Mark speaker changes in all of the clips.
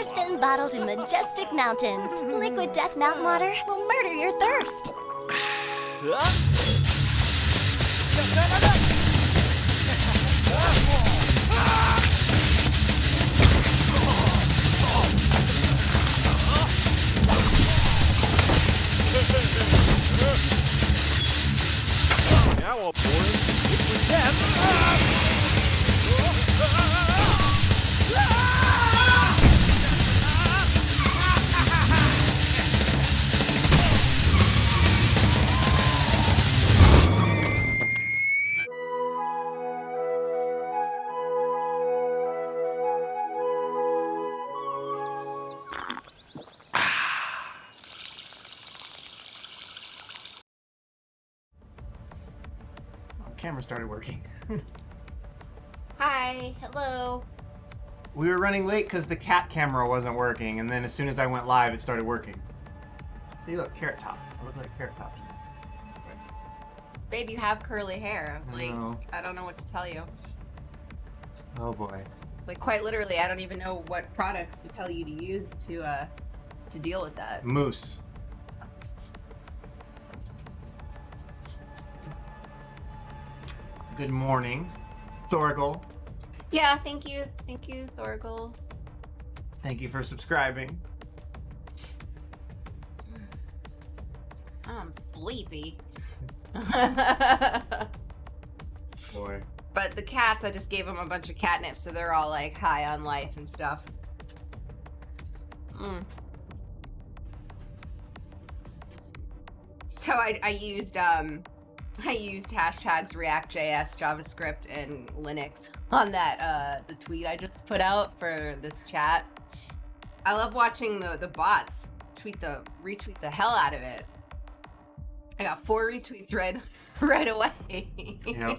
Speaker 1: sourced and bottled in majestic mountains. Liquid Death Mountain water will murder your thirst.
Speaker 2: Now I'll pour in some liquid death.
Speaker 3: Camera started working.
Speaker 4: Hi, hello.
Speaker 3: We were running late because the cat camera wasn't working, and then as soon as I went live, it started working. See, look, Carrot Top. I look like Carrot Top.
Speaker 4: Babe, you have curly hair. Like,
Speaker 3: know.
Speaker 4: I don't know what to tell you.
Speaker 3: Oh boy.
Speaker 4: Like, quite literally, I don't even know what products to tell you to use to deal with that.
Speaker 3: Moose. Good morning, Thorgal.
Speaker 4: Yeah, thank you, Thorgal.
Speaker 3: Thank you for subscribing.
Speaker 4: I'm sleepy.
Speaker 3: Boy.
Speaker 4: But the cats, I just gave them a bunch of catnip, so they're all like high on life and stuff. So I used hashtags React.js, JavaScript, and Linux on that the tweet I just put out for this chat. I love watching the bots retweet the hell out of it. I got 4 retweets right away.
Speaker 3: Yep.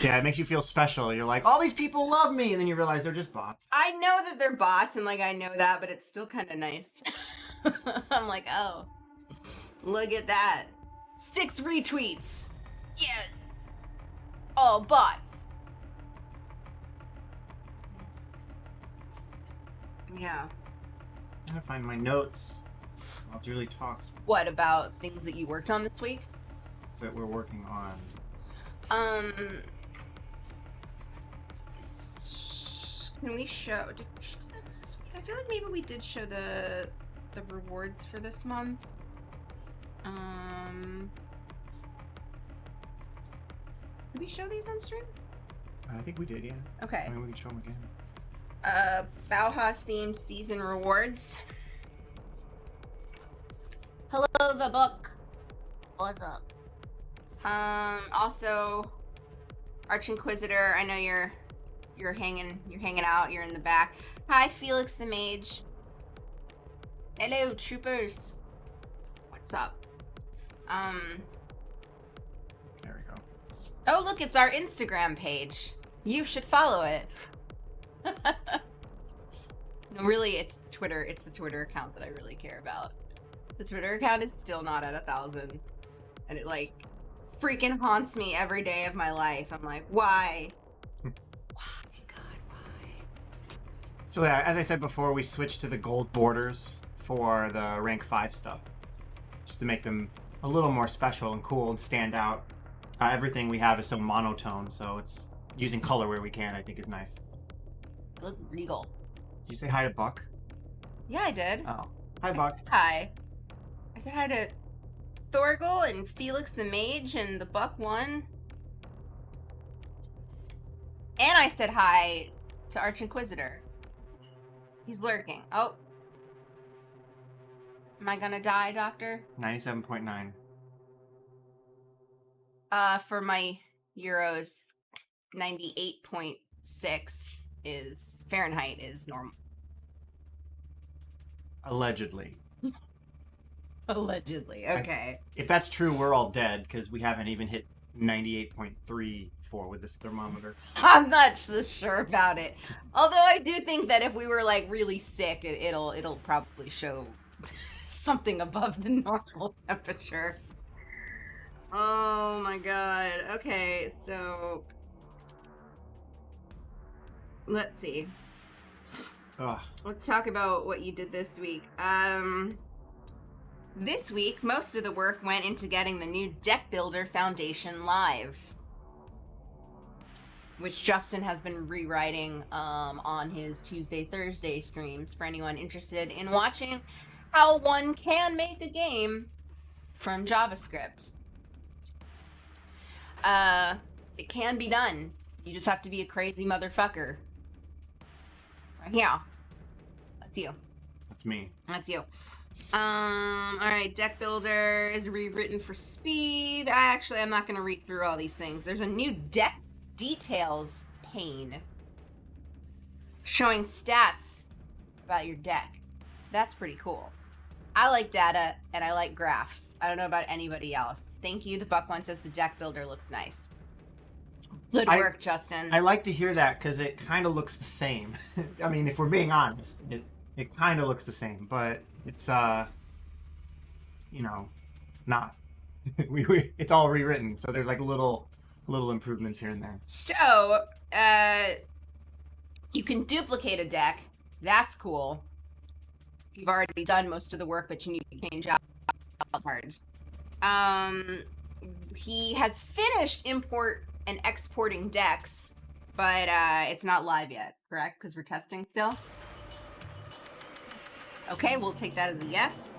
Speaker 3: Yeah, it makes you feel special. You're like, all these people love me, and then you realize they're just bots.
Speaker 4: I know that they're bots, and like I know that, but it's still kind of nice. I'm like, oh, look at that. 6 retweets. Yes. All bots. Yeah.
Speaker 3: I'm gonna find my notes while Julie talks
Speaker 4: What about things that you worked on this week?
Speaker 3: that we're working on.
Speaker 4: Can we show? Did we show them this week? I feel like maybe we did show the rewards for this month. Did we show these on stream?
Speaker 3: I think we did, yeah.
Speaker 4: Okay.
Speaker 3: I mean, we can show them again.
Speaker 4: Bauhaus themed season rewards. Hello, the book.
Speaker 1: What's up?
Speaker 4: Also, Arch Inquisitor. I know you're hanging out. You're in the back. Hi, Felix the Mage. Hello, troopers. What's up?
Speaker 3: There we go.
Speaker 4: Oh, look, it's our Instagram page. You should follow it. No, really, it's Twitter. It's the Twitter account that I really care about. The Twitter account is still not at 1,000. And it, like, freaking haunts me every day of my life. I'm like, why? Why, God, why?
Speaker 3: So yeah, as I said before, we switched to the gold borders for the rank 5 stuff. Just to make them a little more special and cool and stand out. Everything we have is so monotone, so it's using color where we can, I think, is nice.
Speaker 4: It looks regal.
Speaker 3: Did you say hi to Buck?
Speaker 4: Yeah, I did.
Speaker 3: Oh. Hi,
Speaker 4: I
Speaker 3: Buck.
Speaker 4: said hi. I said hi to Thorgal and Felix the Mage and the Buck one. And I said hi to Arch Inquisitor. He's lurking. Oh. Am I gonna die, Doctor?
Speaker 3: 97.9.
Speaker 4: For my Euros, 98.6 is Fahrenheit is normal.
Speaker 3: Allegedly.
Speaker 4: Allegedly. Okay.
Speaker 3: If that's true, we're all dead because we haven't even hit 98.34 with this thermometer.
Speaker 4: I'm not so sure about it. Although I do think that if we were like really sick, it'll probably show something above the normal temperature. Oh my god. Okay, so let's see.
Speaker 3: Ugh.
Speaker 4: Let's talk about what you did this week. This week, most of the work went into getting the new Deck Builder Foundation live, which Justin has been rewriting on his Tuesday, Thursday streams for anyone interested in watching how one can make a game from JavaScript. It can be done. You just have to be a crazy motherfucker. Right here. That's you.
Speaker 3: That's me.
Speaker 4: That's you. Alright, Deck Builder is rewritten for speed. I'm not going to read through all these things. There's a new deck details pane showing stats about your deck. That's pretty cool. I like data and I like graphs. I don't know about anybody else. Thank you. The Buck one says the Deck Builder looks nice. Good work, Justin.
Speaker 3: I like to hear that because it kind of looks the same. I mean, if we're being honest, it kind of looks the same, but it's not. It's all rewritten, so there's like little improvements here and there.
Speaker 4: So, you can duplicate a deck. That's cool. You've already done most of the work, but you need to change out cards. He has finished import and exporting decks, but it's not live yet, correct? Because we're testing still. Okay, we'll take that as a yes.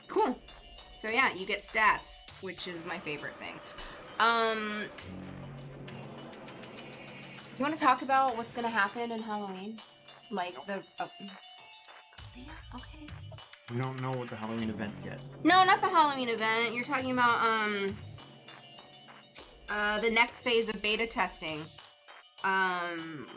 Speaker 4: Cool. So yeah, you get stats, which is my favorite thing. You want to talk about what's gonna happen in Halloween? Like the okay.
Speaker 3: We don't know what the Halloween event's yet.
Speaker 4: No, not the Halloween event. You're talking about the next phase of beta testing.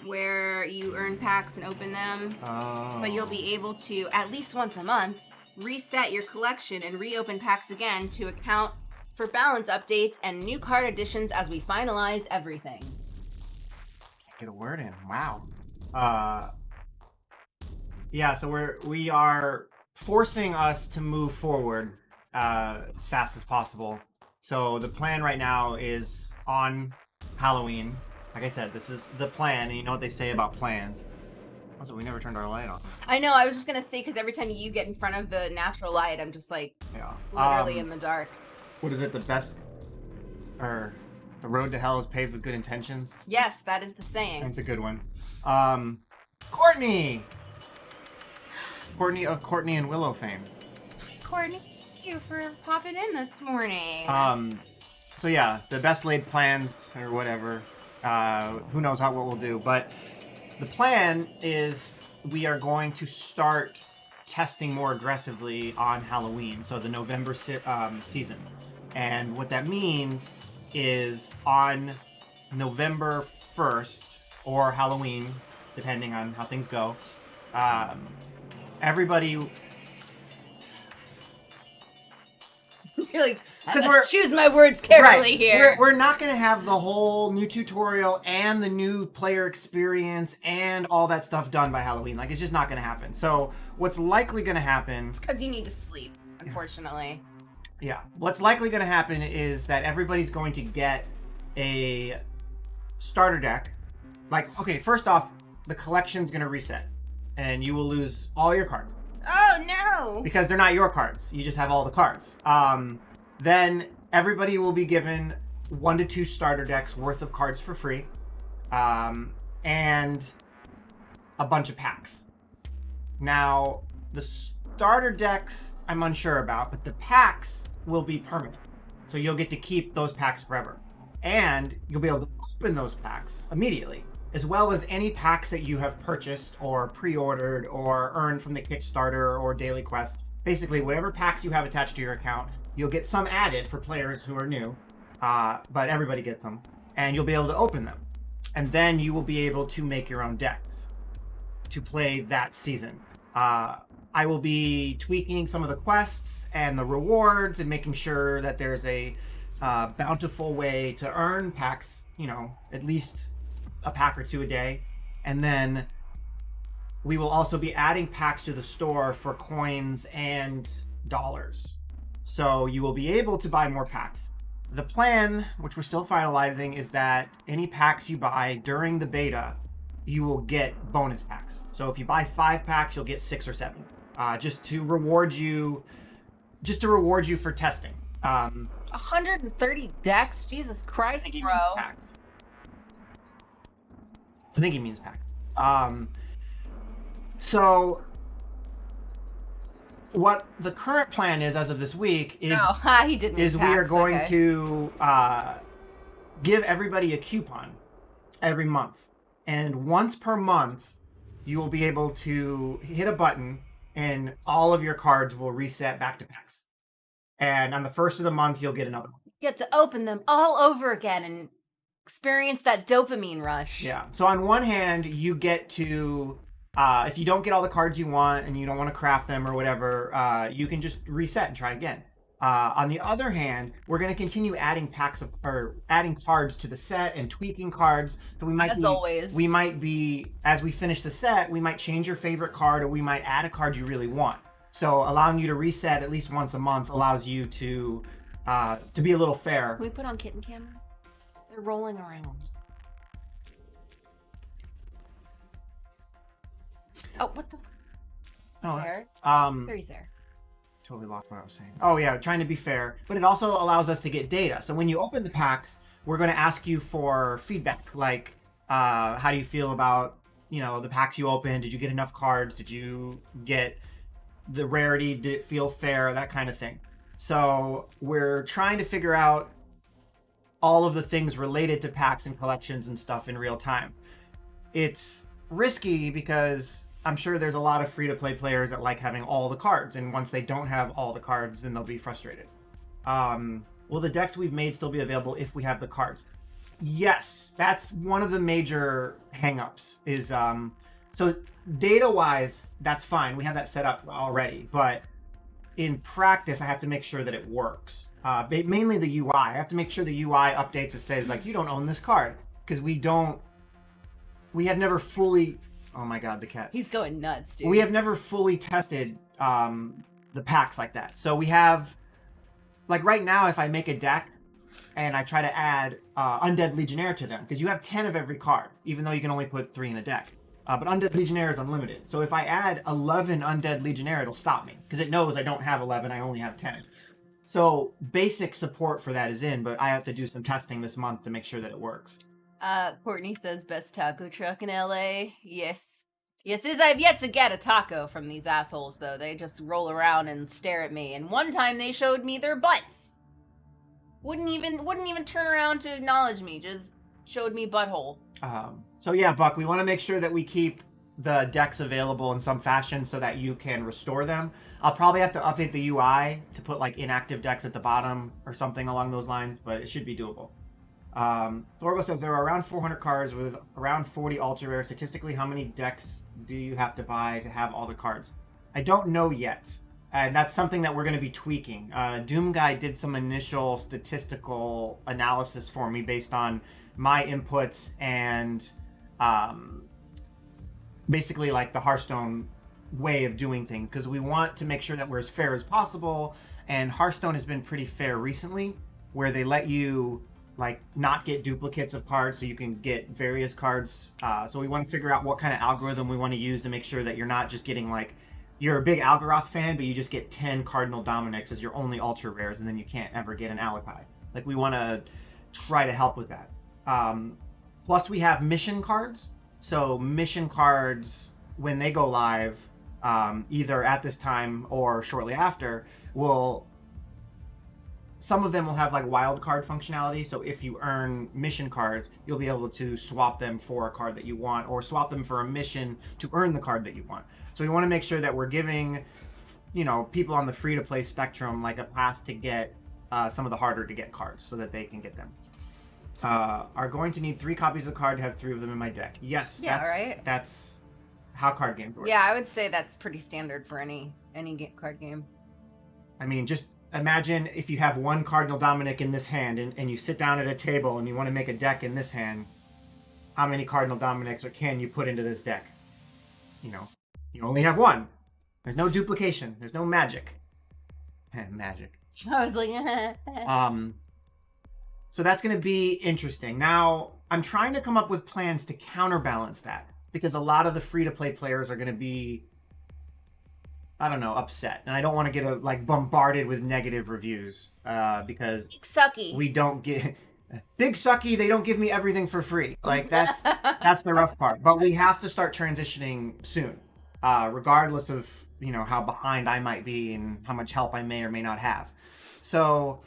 Speaker 4: Where you earn packs and open them.
Speaker 3: Oh.
Speaker 4: But you'll be able to, at least once a month, reset your collection and reopen packs again to account for balance updates and new card additions as we finalize everything.
Speaker 3: Get a word in. Wow. Yeah, so we are forcing us to move forward as fast as possible. So the plan right now is on Halloween. Like I said, this is the plan, and you know what they say about plans. Also, we never turned our light on.
Speaker 4: I know, I was just gonna say, because every time you get in front of the natural light, I'm just like, literally in the dark.
Speaker 3: What is it, the road to hell is paved with good intentions?
Speaker 4: Yes, that is the saying.
Speaker 3: It's a good one. Courtney! Courtney of Courtney and Willow fame.
Speaker 4: Courtney, thank you for popping in this morning.
Speaker 3: So yeah, the best laid plans, or whatever. Who knows what we'll do, but the plan is we are going to start testing more aggressively on Halloween, so the November season. And what that means is on November 1st, or Halloween, depending on how things go, everybody...
Speaker 4: You're like, I must choose my words carefully here.
Speaker 3: We're not going to have the whole new tutorial and the new player experience and all that stuff done by Halloween. Like, it's just not going to happen. So what's likely going to happen...
Speaker 4: It's because you need to sleep, unfortunately.
Speaker 3: Yeah. What's likely going to happen is that everybody's going to get a starter deck. Like, okay, first off, the collection's going to reset. And you will lose all your cards.
Speaker 4: Oh, no!
Speaker 3: Because they're not your cards. You just have all the cards. Then everybody will be given 1 to 2 starter decks worth of cards for free. And a bunch of packs. Now, the starter decks I'm unsure about, but the packs will be permanent. So you'll get to keep those packs forever. And you'll be able to open those packs immediately, as well as any packs that you have purchased or pre-ordered or earned from the Kickstarter or Daily Quest. Basically, whatever packs you have attached to your account, you'll get some added for players who are new, but everybody gets them. And you'll be able to open them. And then you will be able to make your own decks to play that season. I will be tweaking some of the quests and the rewards and making sure that there's a bountiful way to earn packs, at least a pack or 2 a day. And then we will also be adding packs to the store for coins and dollars. So you will be able to buy more packs. The plan, which we're still finalizing, is that any packs you buy during the beta you will get bonus packs. So if you buy 5 packs, you'll get 6 or 7, just to reward you for testing.
Speaker 4: 130 decks? Jesus
Speaker 3: I
Speaker 4: Christ,
Speaker 3: think he
Speaker 4: bro.
Speaker 3: means packs. I think he means packs. So what the current plan is as of this week is
Speaker 4: He didn't mean
Speaker 3: we are
Speaker 4: packs,
Speaker 3: going
Speaker 4: okay.
Speaker 3: to give everybody a coupon every month. And once per month, you will be able to hit a button and all of your cards will reset back to packs. And on the first of the month, you'll get another one.
Speaker 4: Get to open them all over again and experience that dopamine rush.
Speaker 3: Yeah. So on one hand, you get to, if you don't get all the cards you want and you don't want to craft them or whatever, you can just reset and try again. On the other hand, we're going to continue adding adding cards to the set and tweaking cards. So we might
Speaker 4: always.
Speaker 3: We might be, as we finish the set, we might change your favorite card or we might add a card you really want. So allowing you to reset at least once a month allows you to be a little fair.
Speaker 4: Can we put on kitten camera? They're rolling around. Oh, what the?
Speaker 3: Oh,
Speaker 4: There?
Speaker 3: that's-
Speaker 4: There he's there.
Speaker 3: Totally lost what I was saying. Oh yeah, trying to be fair, but it also allows us to get data. So when you open the packs, we're going to ask you for feedback, like how do you feel about the packs you opened? Did you get enough cards? Did you get the rarity? Did it feel fair? That kind of thing. So we're trying to figure out all of the things related to packs and collections and stuff in real time. It's risky because I'm sure there's a lot of free-to-play players that like having all the cards, and once they don't have all the cards, then they'll be frustrated. Will the decks we've made still be available if we have the cards? Yes, that's one of the major hang-ups is, so data-wise, that's fine. We have that set up already, but in practice, I have to make sure that it works. Mainly the UI. I have to make sure the UI updates. It says, like, you don't own this card, because we have never fully... Oh my god, the cat.
Speaker 4: He's going nuts, dude.
Speaker 3: We have never fully tested the packs like that. So we have, like right now, if I make a deck and I try to add Undead Legionnaire to them, because you have 10 of every card, even though you can only put 3 in a deck. But Undead Legionnaire is unlimited. So if I add 11 Undead Legionnaire, it'll stop me, because it knows I don't have 11, I only have 10. So basic support for that is in, but I have to do some testing this month to make sure that it works.
Speaker 4: Courtney says best taco truck in LA. Yes. Yes, is I've yet to get a taco from these assholes though. They just roll around and stare at me. And one time they showed me their butts. Wouldn't even turn around to acknowledge me. Just showed me butthole.
Speaker 3: So yeah, Buck, we want to make sure that we keep the decks available in some fashion so that you can restore them. I'll probably have to update the UI to put like inactive decks at the bottom or something along those lines, but it should be doable. Thorbo says there are around 400 cards with around 40 ultra rare. Statistically, how many decks do you have to buy to have all the cards? I don't know yet, and that's something that we're going to be tweaking. Doom Guy did some initial statistical analysis for me based on my inputs and basically like the Hearthstone way of doing things, because we want to make sure that we're as fair as possible, and Hearthstone has been pretty fair recently, where they let you like not get duplicates of cards so you can get various cards. So we want to figure out what kind of algorithm we want to use to make sure that you're not just getting like, you're a big Algaroth fan, but you just get 10 Cardinal Dominics as your only ultra rares, and then you can't ever get an Alakai. Like, we want to try to help with that. Plus we have mission cards. So mission cards, when they go live, either at this time or shortly after, some of them will have like wild card functionality. So if you earn mission cards, you'll be able to swap them for a card that you want, or swap them for a mission to earn the card that you want. So we want to make sure that we're giving, people on the free-to-play spectrum like a path to get some of the harder to get cards so that they can get them. Are going to need 3 copies of card to have 3 of them in my deck. Yes,
Speaker 4: Yeah, right?
Speaker 3: That's how card games work.
Speaker 4: Yeah, I would say that's pretty standard for any card game.
Speaker 3: I mean, just imagine if you have 1 Cardinal Dominic in this hand and you sit down at a table and you want to make a deck in this hand, how many Cardinal Dominics can you put into this deck? You only have 1. There's no duplication. There's no magic. Magic.
Speaker 4: I was like,
Speaker 3: So that's going to be interesting. Now, I'm trying to come up with plans to counterbalance that. because a lot of the free-to-play players are going to be, I don't know, upset. And I don't want to get like bombarded with negative reviews because
Speaker 4: Sucky.
Speaker 3: we don't get... Big sucky, they don't give me everything for free. Like, that's the rough part. But we have to start transitioning soon, regardless of, you know, how behind I might be and how much help I may or may not have. So,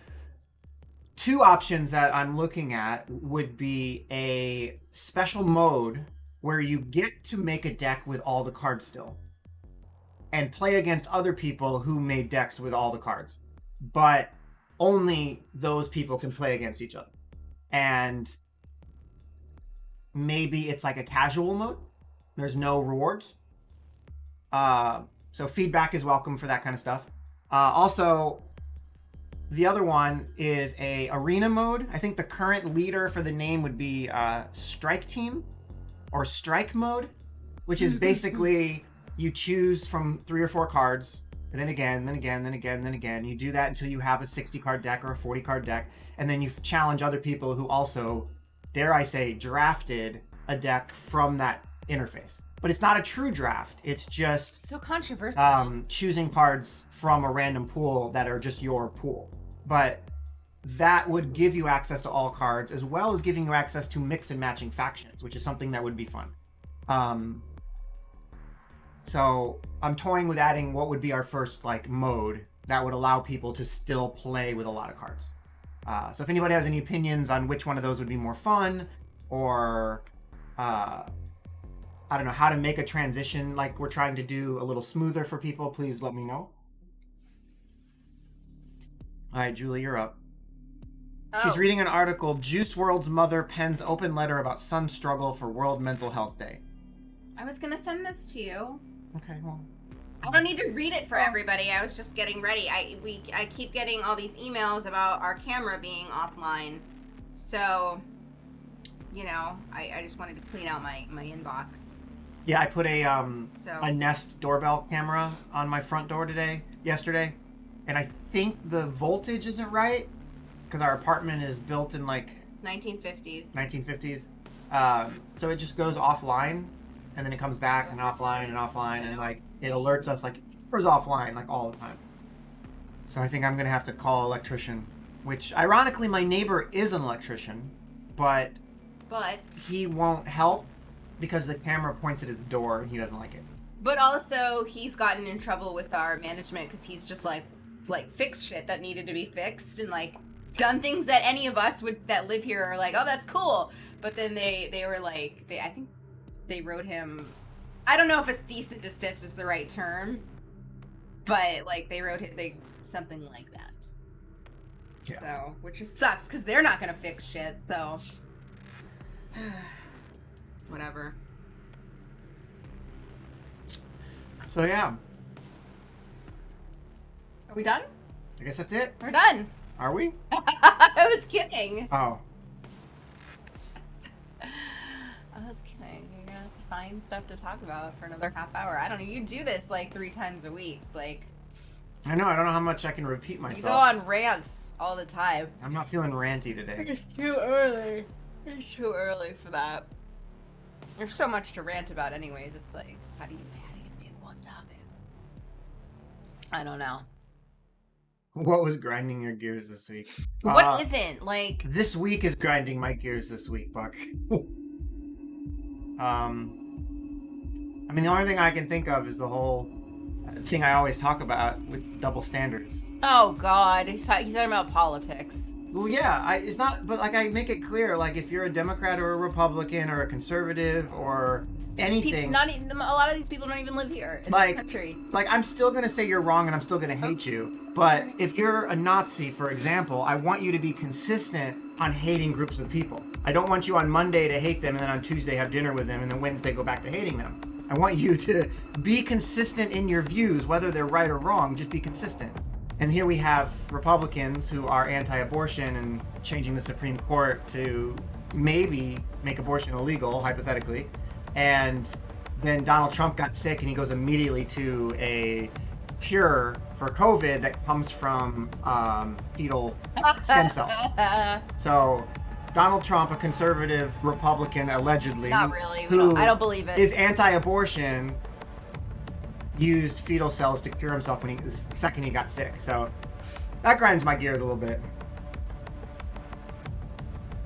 Speaker 3: two options that I'm looking at would be a special mode where you get to make a deck with all the cards still and play against other people who made decks with all the cards. But only those people can play against each other. And maybe it's like a casual mode. There's no rewards. So feedback is welcome for that kind of stuff. Also, the other one is a arena mode. I think the current leader for the name would be Strike Team or Strike Mode, which is basically you choose from 3 or 4 cards, and then again, then again, then again, then again. You do that until you have a 60-card deck or a 40-card deck, and then you challenge other people who also, dare I say, drafted a deck from that interface. But it's not a true draft. It's just
Speaker 4: So controversial.
Speaker 3: choosing cards from a random pool that are just your pool. But that would give you access to all cards, as well as giving you access to mix and matching factions, which is something that would be fun. So I'm toying with adding what would be our first like mode that would allow people to still play with a lot of cards. So if anybody has any opinions on which one of those would be more fun, or I don't know, how to make a transition like we're trying to do a little smoother for people, please let me know. All right, Julie, you're up. She's reading an article, Juice WRLD's mother pens open letter about son's struggle for World Mental Health Day.
Speaker 4: I was gonna send this to you.
Speaker 3: Okay, well.
Speaker 4: I don't need to read it for everybody. I was just getting ready. I keep getting all these emails about our camera being offline. So, you know, I just wanted to clean out my inbox.
Speaker 3: Yeah, I put a Nest doorbell camera on my front door yesterday, and I think the voltage isn't right because our apartment is built in like
Speaker 4: 1950s.
Speaker 3: So it just goes offline, and then it comes back and offline, and like it alerts us like it was offline like all the time. So I think I'm gonna have to call an electrician, which ironically my neighbor is an electrician, but he won't help because the camera points it at the door and he doesn't like it.
Speaker 4: But also he's gotten in trouble with our management because he's just like fixed shit that needed to be fixed and like done things that any of us that live here are like, oh, that's cool. But then they were like, I think they wrote him, I don't know if a cease and desist is the right term, but like they wrote him something like that. Yeah. So, which just sucks because they're not gonna fix shit. So, whatever.
Speaker 3: So yeah.
Speaker 4: Are we done?
Speaker 3: I guess that's it.
Speaker 4: We're done.
Speaker 3: Are we?
Speaker 4: I was kidding.
Speaker 3: Oh.
Speaker 4: I was kidding. You're gonna have to find stuff to talk about for another half hour. I don't know. You do this like 3 times a week. Like,
Speaker 3: I know. I don't know how much I can repeat myself.
Speaker 4: you go on rants all the time.
Speaker 3: I'm not feeling ranty today.
Speaker 4: It's too early. It's too early for that. There's so much to rant about anyways. It's like, how do you pick one topic? I don't know.
Speaker 3: What was grinding your gears this week?
Speaker 4: What isn't? Like,
Speaker 3: this week is grinding my gears this week, Buck. I mean, the only thing I can think of is the whole thing I always talk about with double standards.
Speaker 4: oh god, he's talking about politics.
Speaker 3: Well, yeah, it's not, but like I make it clear, like if you're a Democrat or a Republican or a conservative or anything,
Speaker 4: A lot of these people don't even live here in
Speaker 3: like,
Speaker 4: this country.
Speaker 3: Like I'm still gonna say you're wrong and I'm still gonna hate you. But if you're a Nazi, for example, I want you to be consistent on hating groups of people. I don't want you on Monday to hate them and then on Tuesday have dinner with them and then Wednesday go back to hating them. I want you to be consistent in your views, whether they're right or wrong, just be consistent. And here we have Republicans who are anti-abortion and changing the Supreme Court to maybe make abortion illegal, hypothetically. And then Donald Trump got sick and he goes immediately to a cure for COVID that comes from fetal stem cells. So Donald Trump, a conservative Republican, allegedly,
Speaker 4: Not really.
Speaker 3: who
Speaker 4: I don't believe it.
Speaker 3: is anti-abortion, used fetal cells to cure himself when the second he got sick. So that grinds my gears a little bit.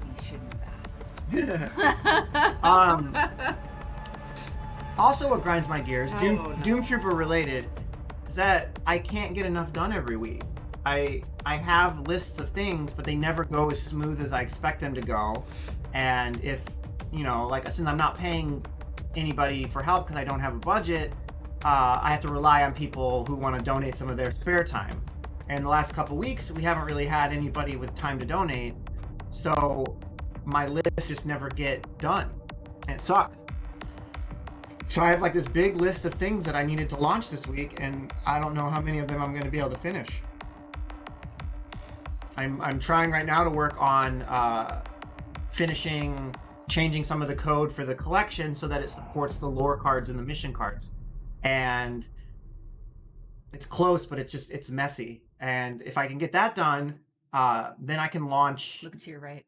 Speaker 4: You shouldn't have.
Speaker 3: Also, what grinds my gears,
Speaker 4: Oh, no.
Speaker 3: Doomtrooper related, is that I can't get enough done every week. I have lists of things, but they never go as smooth as I expect them to go. And if, you know, like, since I'm not paying anybody for help because I don't have a budget, I have to rely on people who want to donate some of their spare time. And the last couple weeks, we haven't really had anybody with time to donate. So my lists just never get done. And it sucks. So I have like this big list of things that I needed to launch this week, and I don't know how many of them I'm going to be able to finish. I'm trying right now to work on changing some of the code for the collection so that it supports the lore cards and the mission cards. And it's close, but it's messy. And if I can get that done, then I can launch.
Speaker 4: Look to your right.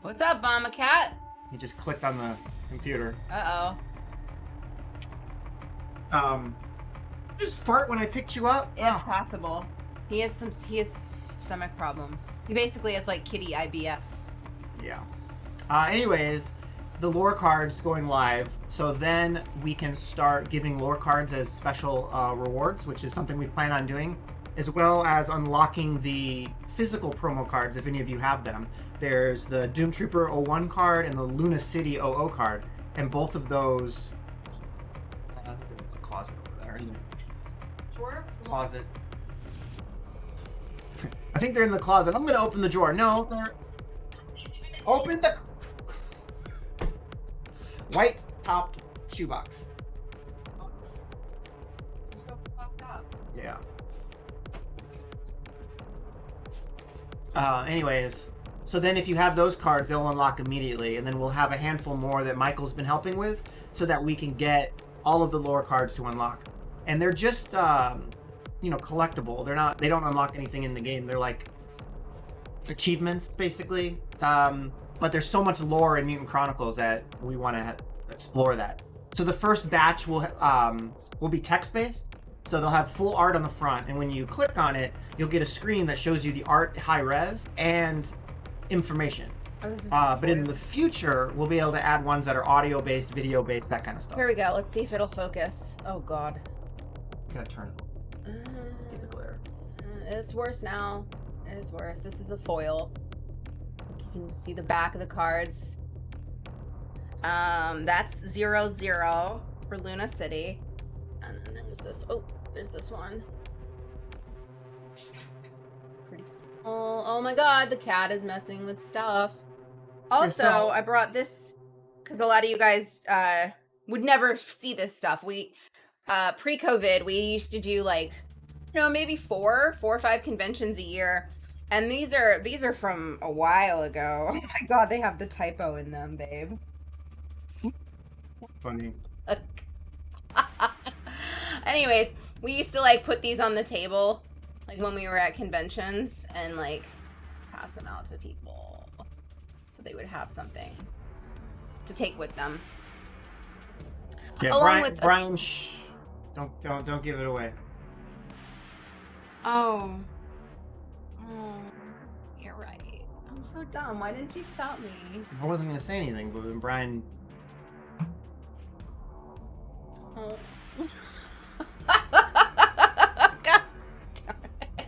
Speaker 4: What's up, Mama Cat?
Speaker 3: He just clicked on the computer.
Speaker 4: Uh-oh.
Speaker 3: Just fart when I picked you up?
Speaker 4: It's possible. He has stomach problems. He basically has like kitty IBS.
Speaker 3: Yeah. Anyways, the lore cards going live, so then we can start giving lore cards as special rewards, which is something we plan on doing, as well as unlocking the physical promo cards if any of you have them. There's the Doomtrooper 01 card and the Luna City 00 card, and both of those. They're in the closet over there.
Speaker 4: Sure.
Speaker 3: Closet. I think they're in the closet. I'm gonna open the drawer. No, they're. Open the white topped shoebox. Yeah. Anyways, so then if you have those cards, they'll unlock immediately, and then we'll have a handful more that Michael's been helping with, so that we can get all of the lore cards to unlock. And they're just, collectible. They don't unlock anything in the game. They're like achievements, basically. But there's so much lore in Mutant Chronicles that we want to explore that. So the first batch will be text-based. So they'll have full art on the front, and when you click on it, you'll get a screen that shows you the art high res and information.
Speaker 4: Oh, this is
Speaker 3: But in the future, we'll be able to add ones that are audio-based, video-based, that kind of stuff.
Speaker 4: Here we go. Let's see if it'll focus. Oh God.
Speaker 3: Gotta turn it. Get the glare.
Speaker 4: It's worse now. It's worse. This is a foil. You can see the back of the cards. That's 00 for Luna City. And then there's this. Oh, there's this one. It's pretty. Oh my God! The cat is messing with stuff. Also, I brought this because a lot of you guys would never see this stuff. We pre-COVID, we used to do like, maybe four or five conventions a year. And these are from a while ago. Oh my God, they have the typo in them, babe.
Speaker 3: Funny.
Speaker 4: Anyways, we used to like put these on the table, like when we were at conventions, and like pass them out to people, so they would have something to take with them.
Speaker 3: Yeah,
Speaker 4: Along
Speaker 3: Brian,
Speaker 4: with
Speaker 3: shh. Don't give it away.
Speaker 4: Oh, you're right. I'm so dumb. Why didn't you stop me?
Speaker 3: I wasn't gonna say anything, but when Brian.
Speaker 4: Oh. God damn it.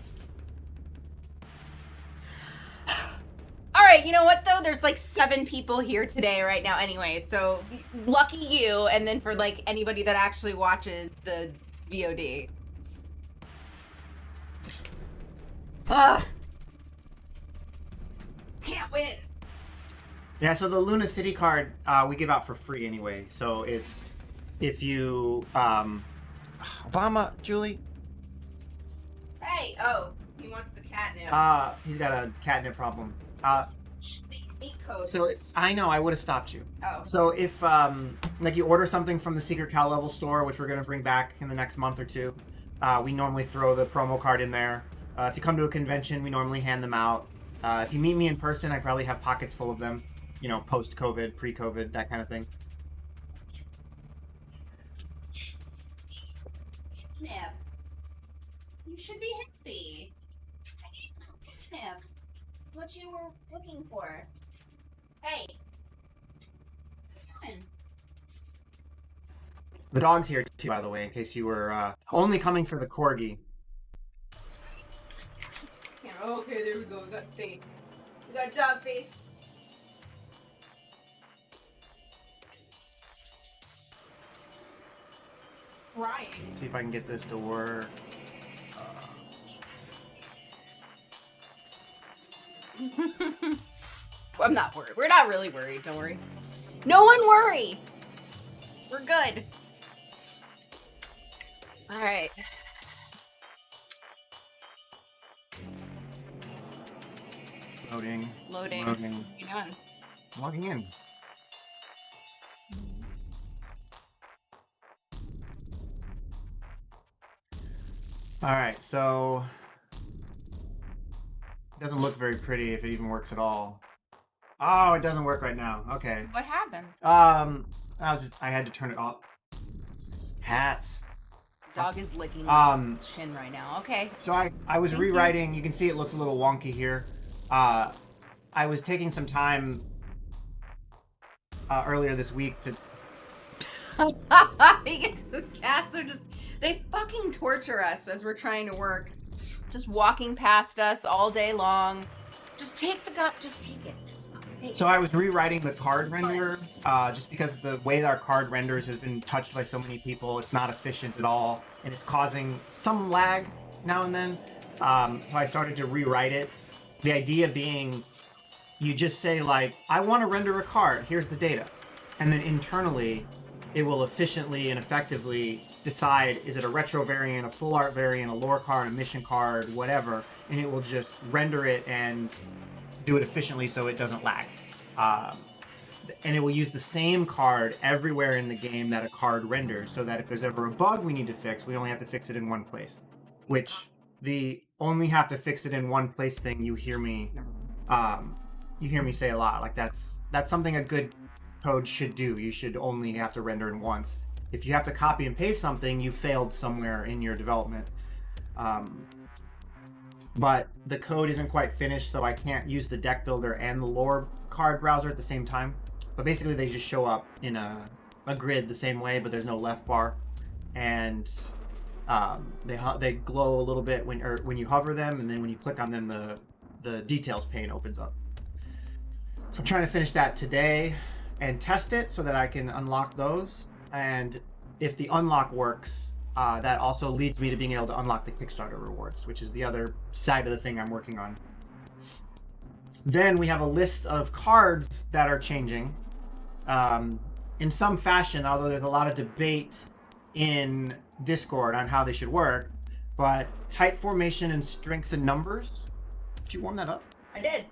Speaker 4: All right, you know what though? There's like 7 people here today right now anyway, so lucky you, and then for like anybody that actually watches the VOD. Ugh. Can't win.
Speaker 3: Yeah, so the Luna City card we give out for free anyway. So it's if you Obama, Julie.
Speaker 4: Hey, oh, he wants the catnip.
Speaker 3: He's got a catnip problem.
Speaker 4: The meat code.
Speaker 3: So I know I would have stopped you.
Speaker 4: Oh.
Speaker 3: So if like you order something from the Secret Cal level store, which we're gonna bring back in the next month or two, we normally throw the promo card in there. If you come to a convention, we normally hand them out. If you meet me in person, I probably have pockets full of them. You know, post-COVID, pre-COVID, that kind of thing.
Speaker 4: Nip, you should be happy. Nip, what you were looking for. Hey. What are you doing?
Speaker 3: The dog's here too, by the way, in case you were only coming for the corgi.
Speaker 4: Yeah, okay, there we go. We got face. We got dog face. Crying.
Speaker 3: Let's see if I can get this to work.
Speaker 4: I'm not worried. We're not really worried. Don't worry. No one worry. We're good. All right.
Speaker 3: Loading.
Speaker 4: Loading.
Speaker 3: Loading.
Speaker 4: What are you doing?
Speaker 3: Logging in. Alright, so it doesn't look very pretty if it even works at all. Oh, it doesn't work right now. Okay.
Speaker 4: What happened?
Speaker 3: I had to turn it off. Cats.
Speaker 4: Dog is licking shin right now. Okay.
Speaker 3: So I was rewriting. You can see it looks a little wonky here. I was taking some time earlier this week to.
Speaker 4: The cats are just, they fucking torture us as we're trying to work. Just walking past us all day long. Just take the gut, just take it. Just fucking take
Speaker 3: So I was rewriting the card renderer, just because the way that our card renders has been touched by so many people, it's not efficient at all, and it's causing some lag now and then. So I started to rewrite it. The idea being, you just say like, I want to render a card, here's the data. And then internally, it will efficiently and effectively decide, is it a retro variant, a full art variant, a lore card, a mission card, whatever, and it will just render it and do it efficiently so it doesn't lag. And it will use the same card everywhere in the game that a card renders, so that if there's ever a bug we need to fix, we only have to fix it in one place. Which, the only have to fix it in one place thing, you hear me say a lot. Like that's something a good code should do. You should only have to render it once. If you have to copy and paste something, you failed somewhere in your development. But the code isn't quite finished, so I can't use the deck builder and the lore card browser at the same time. But basically they just show up in a grid the same way, but there's no left bar. And they glow a little bit when you hover them, and then when you click on them, the details pane opens up. So I'm trying to finish that today and test it so that I can unlock those. And if the unlock works, that also leads me to being able to unlock the Kickstarter rewards, which is the other side of the thing I'm working on. Then we have a list of cards that are changing in some fashion, although there's a lot of debate in Discord on how they should work. But tight formation and strength in numbers. Did you warm that up?
Speaker 4: I did.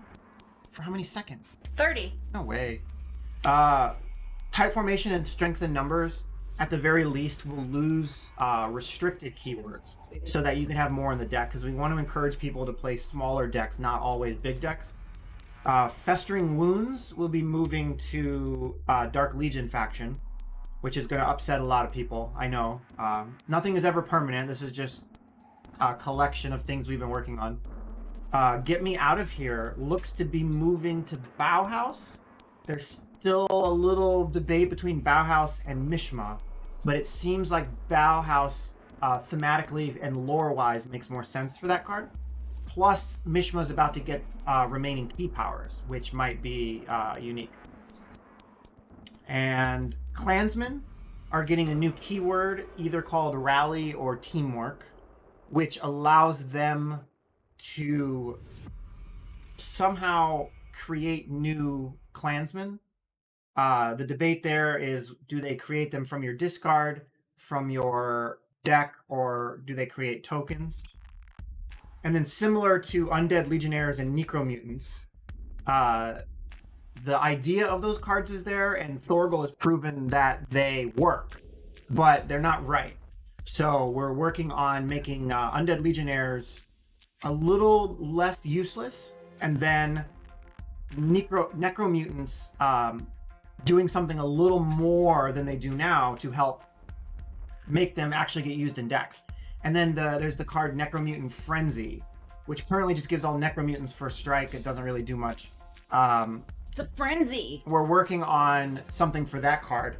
Speaker 3: For how many seconds?
Speaker 4: 30.
Speaker 3: No way. Tight formation and strength in numbers, at the very least, will lose restricted keywords so that you can have more in the deck, because we want to encourage people to play smaller decks, not always big decks. Festering Wounds will be moving to Dark Legion faction, which is going to upset a lot of people, I know. Nothing is ever permanent. This is just a collection of things we've been working on. Get Me Out of Here looks to be moving to Bauhaus. There's still a little debate between Bauhaus and Mishma, but it seems like Bauhaus thematically and lore-wise makes more sense for that card. Plus, Mishma's about to get remaining key powers, which might be unique. And Klansmen are getting a new keyword, either called Rally or Teamwork, which allows them to somehow create new Klansmen. The debate there is, do they create them from your discard, from your deck, or do they create tokens? And then similar to Undead Legionnaires and Necromutants, the idea of those cards is there, and Thorgal has proven that they work, but they're not right. So we're working on making Undead Legionnaires a little less useless and then necromutants doing something a little more than they do now to help make them actually get used in decks. And then there's the card Necromutant Frenzy, which currently just gives all necromutants first strike. It doesn't really do much.
Speaker 4: It's a frenzy.
Speaker 3: We're working on something for that card.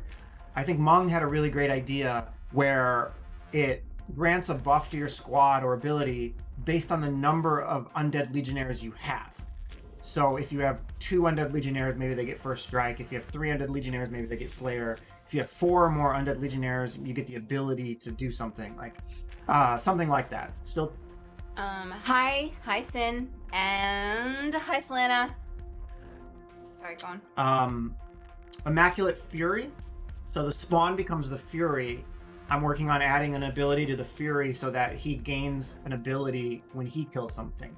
Speaker 3: I think Mung had a really great idea where it grants a buff to your squad or ability based on the number of undead legionnaires you have. So if you have 2 undead legionnaires, maybe they get first strike. If you have 3 undead legionnaires, maybe they get slayer. If you have 4 or more undead legionnaires, you get the ability to do something like that. Still.
Speaker 4: Hi Sin, and hi Flanna. Sorry, go on.
Speaker 3: Immaculate Fury. So the spawn becomes the Fury. I'm working on adding an ability to the Fury so that he gains an ability when he kills something.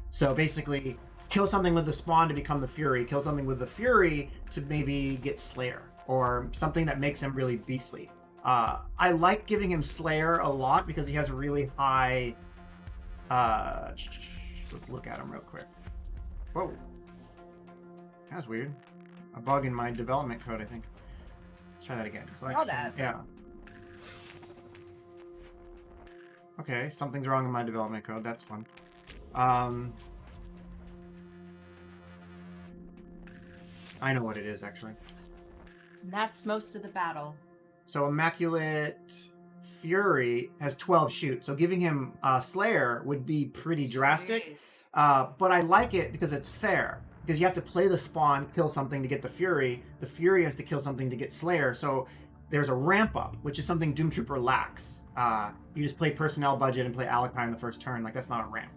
Speaker 3: So basically, kill something with the spawn to become the Fury, kill something with the Fury to maybe get Slayer, or something that makes him really beastly. I like giving him Slayer a lot because he has a really high... let's look at him real quick. Whoa. That's weird. A bug in my development code, I think. Let's try that again.
Speaker 4: Saw that.
Speaker 3: Yeah. Okay, something's wrong in my development code. That's fun. I know what it is, actually.
Speaker 4: And that's most of the battle.
Speaker 3: So Immaculate Fury has 12 shoot, so giving him Slayer would be pretty drastic. But I like it because it's fair. Because you have to play the spawn, kill something to get the Fury. The Fury has to kill something to get Slayer. So there's a ramp up, which is something Doomtrooper lacks. You just play personnel budget and play Alakai in the first turn. Like, that's not a ramp.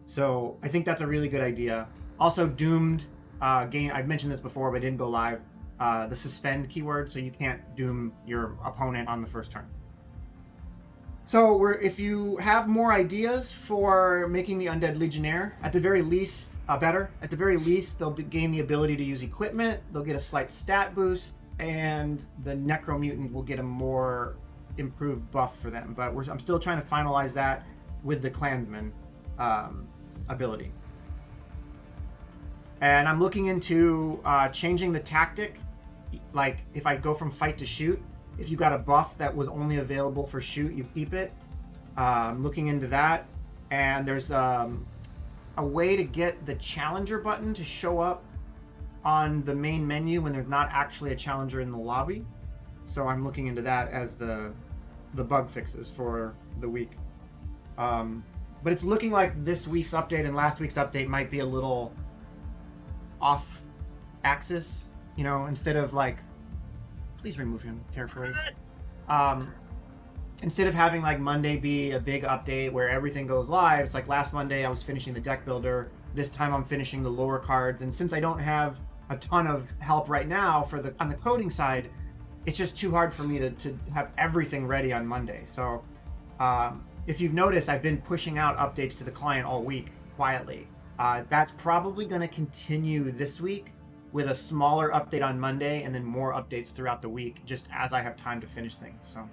Speaker 3: So I think that's a really good idea. Also, Doomed gain. I've mentioned this before, but it didn't go live. The suspend keyword, so you can't doom your opponent on the first turn. So if you have more ideas for making the Undead Legionnaire, at the very least, better. At the very least, they'll gain the ability to use equipment, they'll get a slight stat boost, and the Necromutant will get a more improved buff for them. But I'm still trying to finalize that with the Clansman ability. And I'm looking into changing the tactic. Like, if I go from fight to shoot, if you got a buff that was only available for shoot, you keep it. I'm looking into that. And there's a way to get the challenger button to show up on the main menu when there's not actually a challenger in the lobby. So I'm looking into that as the bug fixes for the week. But it's looking like this week's update and last week's update might be a little off axis. You know, instead of like, please remove him carefully. Instead of having like Monday be a big update where everything goes live, it's like last Monday I was finishing the deck builder. This time I'm finishing the lower cards. And since I don't have a ton of help right now on the coding side, it's just too hard for me to have everything ready on Monday. So if you've noticed, I've been pushing out updates to the client all week quietly. That's probably going to continue this week with a smaller update on Monday and then more updates throughout the week, just as I have time to finish things. So,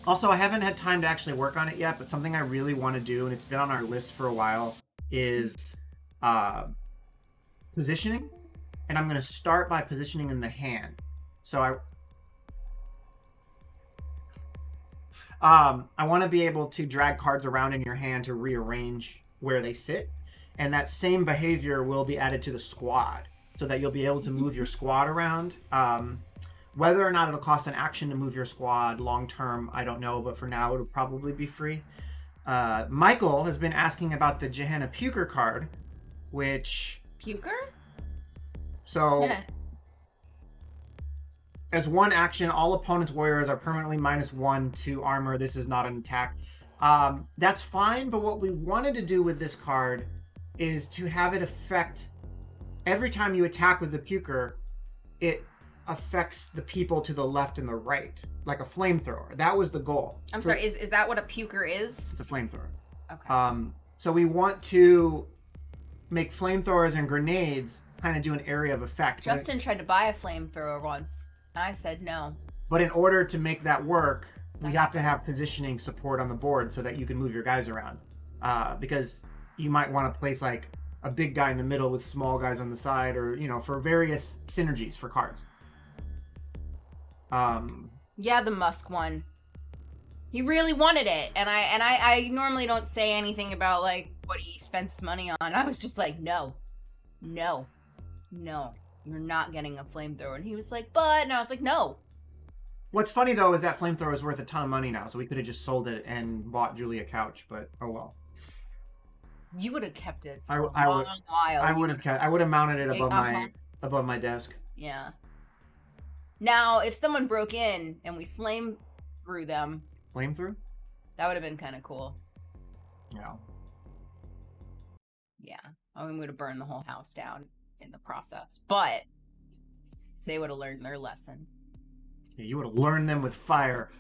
Speaker 3: also, I haven't had time to actually work on it yet, but something I really want to do, and it's been on our list for a while, is positioning. And I'm going to start by positioning in the hand. So I want to be able to drag cards around in your hand to rearrange where they sit. And that same behavior will be added to the squad so that you'll be able to move your squad around. Whether or not it'll cost an action to move your squad long term, I don't know, but for now it'll probably be free. Michael has been asking about the Gehenna Puker card, which...
Speaker 4: Puker?
Speaker 3: So,
Speaker 4: Yeah.
Speaker 3: As one action, all opponents' warriors are permanently -1 to armor. This is not an attack. That's fine, but what we wanted to do with this card is to have it affect every time you attack with the Puker, it affects the people to the left and the right, like a flamethrower. That was the goal.
Speaker 4: I'm sorry, is that what a Puker is?
Speaker 3: It's a flamethrower.
Speaker 4: Okay.
Speaker 3: So we want to make flamethrowers and grenades kind of do an area of effect.
Speaker 4: Justin tried to buy a flamethrower once, and I said no.
Speaker 3: But in order to make that work, we have to have positioning support on the board so that you can move your guys around. Because you might want to place like a big guy in the middle with small guys on the side, or for various synergies for cards.
Speaker 4: Yeah, the Musk one. He really wanted it, and I normally don't say anything about like what he spends his money on. I was just like, no, you're not getting a flamethrower, and he was like, but, and I was like, no.
Speaker 3: What's funny though is that flamethrower is worth a ton of money now, so we could have just sold it and bought Julie a couch, but oh well.
Speaker 4: You would have kept it
Speaker 3: I
Speaker 4: for
Speaker 3: would-
Speaker 4: a long while.
Speaker 3: I would have mounted it
Speaker 4: Uh-huh.
Speaker 3: above my desk.
Speaker 4: Yeah. Now, if someone broke in and we flame through them,
Speaker 3: Flame through?
Speaker 4: that would have been kind of cool.
Speaker 3: Yeah.
Speaker 4: Yeah. I mean, we would have burned the whole house down in the process, but they would have learned their lesson.
Speaker 3: Yeah, you would have learned them with fire.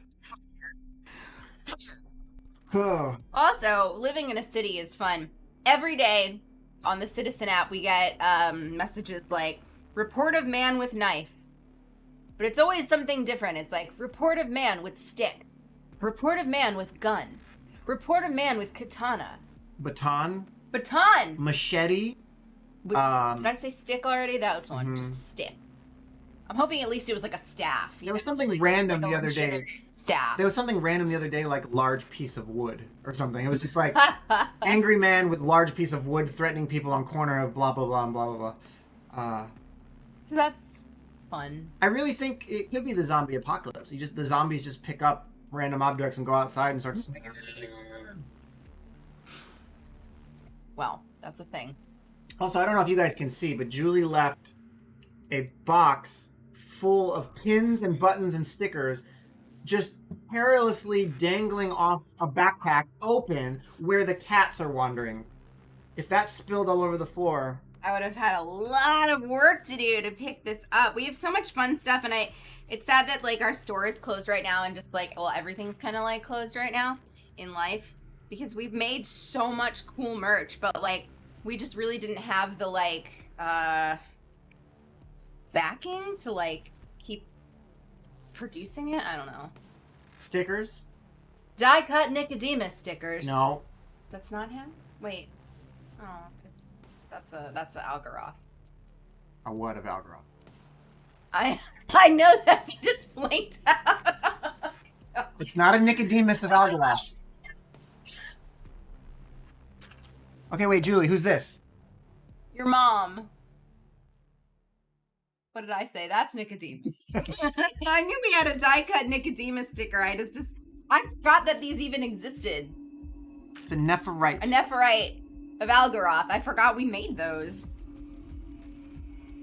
Speaker 3: Oh.
Speaker 4: Also, living in a city is fun. Every day on the Citizen app, we get messages like, report of man with knife. But it's always something different. It's like, report of man with stick. Report of man with gun. Report of man with katana.
Speaker 3: Baton? Machete?
Speaker 4: Did I say stick already? That was one.
Speaker 3: Mhm.
Speaker 4: Just stick. I'm hoping at least it was like a staff.
Speaker 3: There was something random the other day.
Speaker 4: Staff.
Speaker 3: There was something random the other day, like large piece of wood or something. It was just like angry man with large piece of wood threatening people on corner of blah blah blah and blah blah blah.
Speaker 4: So that's fun.
Speaker 3: I really think it could be the zombie apocalypse. The zombies just pick up random objects and go outside and start swinging.
Speaker 4: Well, that's a thing.
Speaker 3: Also, I don't know if you guys can see, but Julie left a box full of pins and buttons and stickers just perilously dangling off a backpack open where the cats are wandering. If that spilled all over the floor...
Speaker 4: I would have had a lot of work to do to pick this up. We have so much fun stuff, and it's sad that like our store is closed right now, and just like, well, everything's kind of like closed right now in life, because we've made so much cool merch, but like we just really didn't have the like backing to like keep producing it. I don't know.
Speaker 3: Stickers?
Speaker 4: Die cut Nicodemus stickers.
Speaker 3: No.
Speaker 4: That's not him? Wait. Oh, that's a Algaroth.
Speaker 3: A what of Algaroth?
Speaker 4: I know that. He just blinked out. So,
Speaker 3: It's not a Nicodemus of Algaroth. Okay, wait, Julie, who's this?
Speaker 4: your mom. What did I say? That's Nicodemus. I knew we had a die cut Nicodemus sticker. I forgot that these even existed.
Speaker 3: It's a Nephirite.
Speaker 4: A Nephirite of Algaroth. I forgot we made those.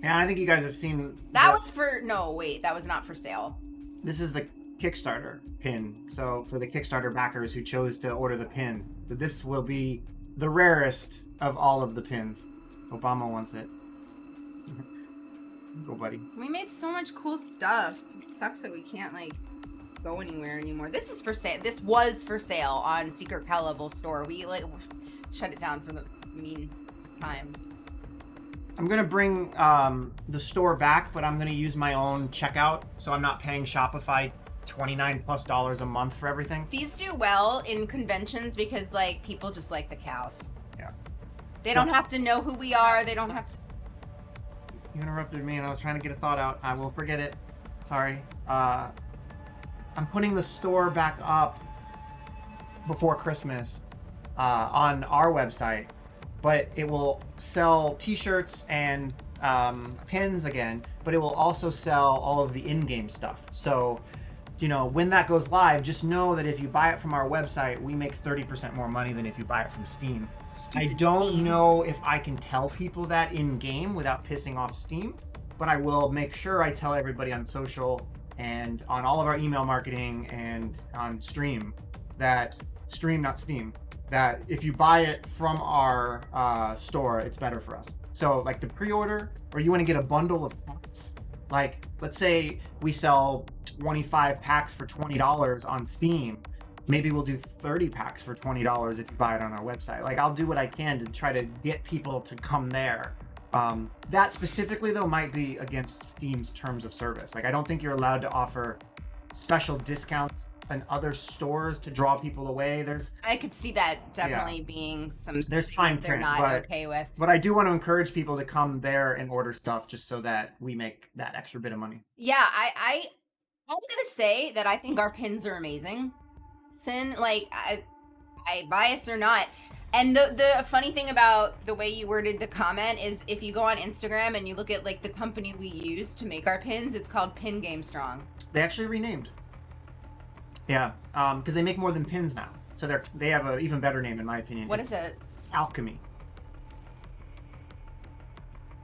Speaker 3: And I think you guys have seen...
Speaker 4: That was for... No, wait. That was not for sale.
Speaker 3: This is the Kickstarter pin. So for the Kickstarter backers who chose to order the pin, this will be the rarest of all of the pins. Obama wants it. Go, buddy.
Speaker 4: We made so much cool stuff. It sucks that we can't, like, go anywhere anymore. This is for sale. This was for sale on Secret Cow Level store. We, like, shut it down for the meantime.
Speaker 3: I'm going to bring the store back, but I'm going to use my own checkout, so I'm not paying Shopify $29+ a month for everything.
Speaker 4: These do well in conventions because, like, people just like the cows.
Speaker 3: Yeah.
Speaker 4: They don't have to know who we are. They don't have to...
Speaker 3: You interrupted me and I was trying to get a thought out. I will forget it. Sorry. I'm putting the store back up before Christmas on our website, but it will sell t-shirts and pins again, but it will also sell all of the in-game stuff. So, you know, when that goes live, just know that if you buy it from our website, we make 30% more money than if you buy it from Steam. I don't know if I can tell people that in-game without pissing off Steam, but I will make sure I tell everybody on social and on all of our email marketing and on Stream, not Steam, that if you buy it from our store, it's better for us. So like the pre-order, or you want to get a bundle of packs, like let's say we sell 25 packs for $20 on Steam, maybe we'll do 30 packs for $20 if you buy it on our website. Like I'll do what I can to try to get people to come there. That specifically though might be against Steam's terms of service. Like I don't think you're allowed to offer special discounts in other stores to draw people away.
Speaker 4: I could see that definitely being some.
Speaker 3: There's fine
Speaker 4: they're
Speaker 3: print,
Speaker 4: not
Speaker 3: but
Speaker 4: okay with.
Speaker 3: But I do want to encourage people to come there and order stuff just so that we make that extra bit of money.
Speaker 4: Yeah, I'm gonna say that I think our pins are amazing. I biased or not. And the funny thing about the way you worded the comment is if you go on Instagram and you look at like the company we use to make our pins, it's called Pin Game Strong.
Speaker 3: They actually renamed. Yeah, because they make more than pins now. So they have an even better name in my opinion.
Speaker 4: What is it?
Speaker 3: Alchemy.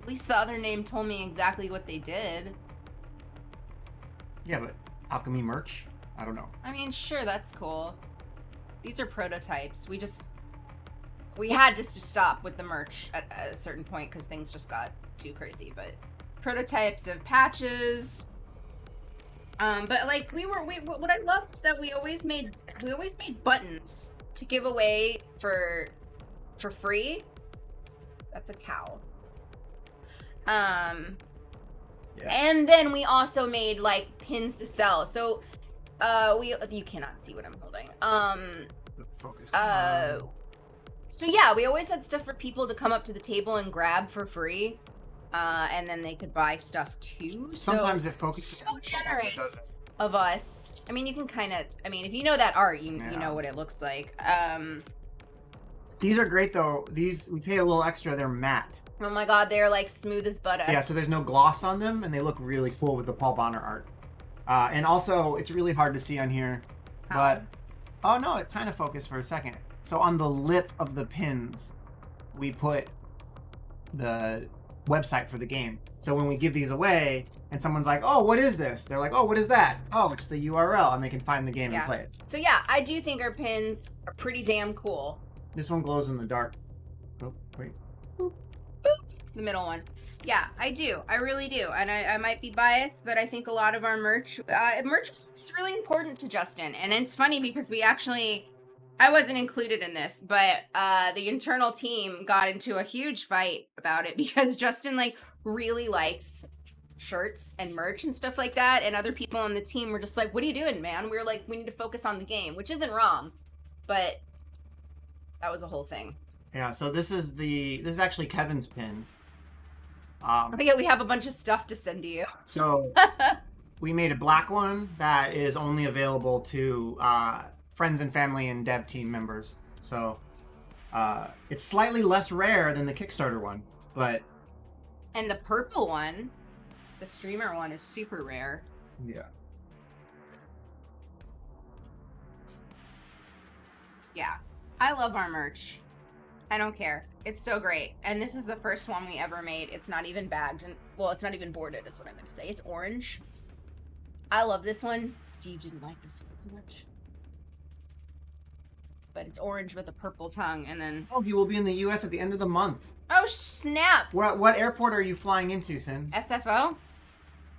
Speaker 4: At least the other name told me exactly what they did.
Speaker 3: Yeah, but Alchemy merch? I don't know.
Speaker 4: I mean, sure, that's cool. These are prototypes. We had to stop with the merch at a certain point because things just got too crazy. But prototypes of patches. But like what I loved is that we always made buttons to give away for free. That's a cow.
Speaker 3: Yeah.
Speaker 4: And then we also made like pins to sell. So you cannot see what I'm holding.
Speaker 3: Focus.
Speaker 4: So yeah, we always had stuff for people to come up to the table and grab for free. And then they could buy stuff too.
Speaker 3: Sometimes it focuses.
Speaker 4: So generous of us. I mean, you can kind of. I mean, if you know that art, you know what it looks like.
Speaker 3: These are great though. These we paid a little extra. They're matte.
Speaker 4: Oh my god, they're like smooth as butter.
Speaker 3: Yeah, so there's no gloss on them, and they look really cool with the Paul Bonner art. And also, it's really hard to see on here, but oh no, it kind of focused for a second. So on the lip of the pins, we put the website for the game. So when we give these away and someone's like, oh, what is this? They're like, oh, what is that? Oh, it's the URL, and they can find the game and play it.
Speaker 4: So yeah, I do think our pins are pretty damn cool.
Speaker 3: This one glows in the dark. Oh, wait.
Speaker 4: Boop. The middle one. Yeah, I do. I really do. And I might be biased, but I think a lot of our merch is really important to Justin. And it's funny because I wasn't included in this, but the internal team got into a huge fight about it because Justin like really likes shirts and merch and stuff like that, and other people on the team were just like, what are you doing, man? We were like, we need to focus on the game, which isn't wrong, but that was a whole thing.
Speaker 3: Yeah, so this is actually Kevin's pin.
Speaker 4: Oh yeah, we have a bunch of stuff to send to you.
Speaker 3: So we made a black one that is only available to friends and family and dev team members. So it's slightly less rare than the Kickstarter one, but
Speaker 4: and the purple one, the streamer one, is super rare.
Speaker 3: Yeah.
Speaker 4: Yeah. I love our merch. I don't care. It's so great. And this is the first one we ever made. It's not even bagged. And well, it's not even boarded is what I meant to say. It's orange. I love this one. Steve didn't like this one as much. But it's orange with a purple tongue, and then...
Speaker 3: Oh, he will be in the U.S. at the end of the month.
Speaker 4: Oh, snap!
Speaker 3: What airport are you flying into, Sin?
Speaker 4: SFO?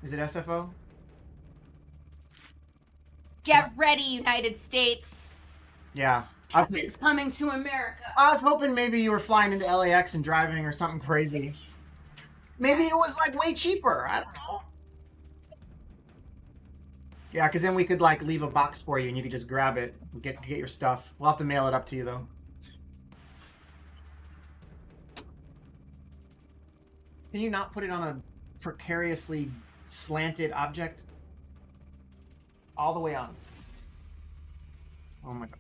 Speaker 3: Is it SFO?
Speaker 4: Get ready, United States!
Speaker 3: Yeah.
Speaker 4: Kevin's coming to America.
Speaker 3: I was hoping maybe you were flying into LAX and driving or something crazy. Maybe it was like way cheaper. I don't know. Yeah, because then we could like leave a box for you and you could just grab it and get your stuff. We'll have to mail it up to you though. Can you not put it on a precariously slanted object? All the way on. Oh my god.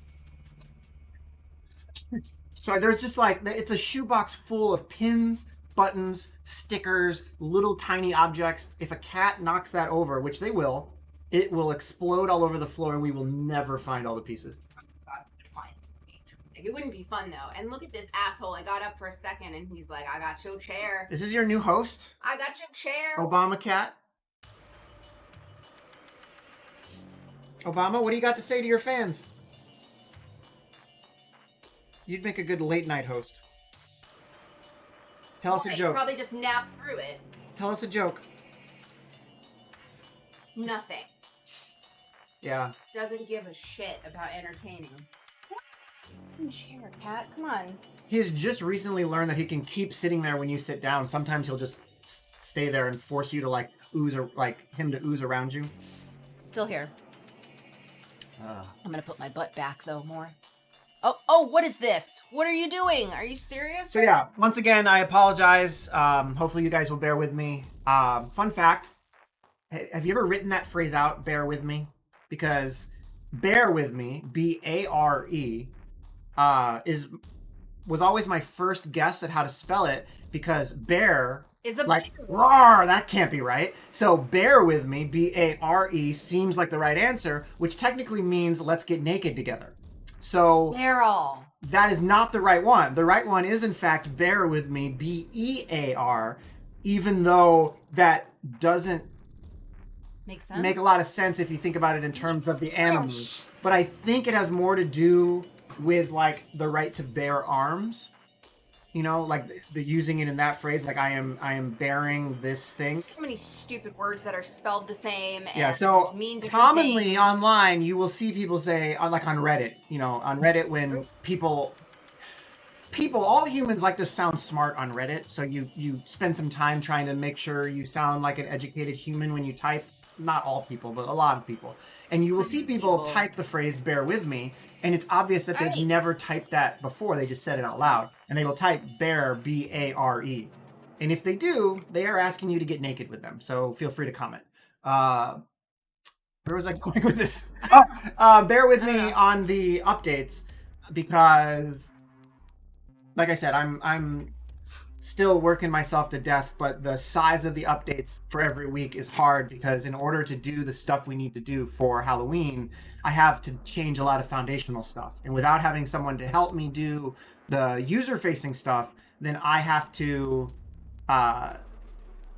Speaker 3: So there's just like, it's a shoebox full of pins, buttons, stickers, little tiny objects. If a cat knocks that over, which they will, it will explode all over the floor and we will never find all the pieces.
Speaker 4: It wouldn't be fun though. And look at this asshole. I got up for a second and he's like, I got your chair.
Speaker 3: This is your new host?
Speaker 4: I got your chair.
Speaker 3: Obama Cat. Obama, what do you got to say to your fans? You'd make a good late night host. Tell us a joke.
Speaker 4: Probably just nap through it.
Speaker 3: Tell us a joke.
Speaker 4: Nothing.
Speaker 3: Yeah.
Speaker 4: Doesn't give a shit about entertaining. Chair, cat. Come on.
Speaker 3: He has just recently learned that he can keep sitting there when you sit down. Sometimes he'll just stay there and force you to like ooze or like him to ooze around you.
Speaker 4: Still here. I'm gonna put my butt back though more. Oh, what is this? What are you doing? Are you serious?
Speaker 3: So yeah, once again, I apologize. Hopefully you guys will bear with me. Fun fact, have you ever written that phrase out, bear with me? Because bear with me, B-A-R-E, was always my first guess at how to spell it, because bear
Speaker 4: Is a
Speaker 3: like
Speaker 4: big
Speaker 3: roar, that can't be right. So bear with me, B-A-R-E, seems like the right answer, which technically means let's get naked together. So
Speaker 4: barrel.
Speaker 3: that is not the right one. The right one is in fact bear with me, B-E-A-R, even though that doesn't
Speaker 4: Makes sense.
Speaker 3: make a lot of sense if you think about it in terms of the animals. But I think it has more to do with like the right to bear arms. You know, like the using it in that phrase, like I am bearing this thing.
Speaker 4: So many stupid words that are spelled the same. And
Speaker 3: Yeah, so
Speaker 4: mean different
Speaker 3: commonly
Speaker 4: things.
Speaker 3: online, you will see people say, like on Reddit, you know, on Reddit when people, all humans like to sound smart on Reddit. So you spend some time trying to make sure you sound like an educated human when you type. Not all people, but a lot of people. And you will see people type the phrase bear with me. And it's obvious that they've never typed that before. They just said it out loud. And they will type bear, B-A-R-E. And if they do, they are asking you to get naked with them. So feel free to comment. Where was I going with this? Bear with me on the updates, because, like I said, I'm still working myself to death, but the size of the updates for every week is hard, because in order to do the stuff we need to do for Halloween, I have to change a lot of foundational stuff. And without having someone to help me do the user-facing stuff, then I have to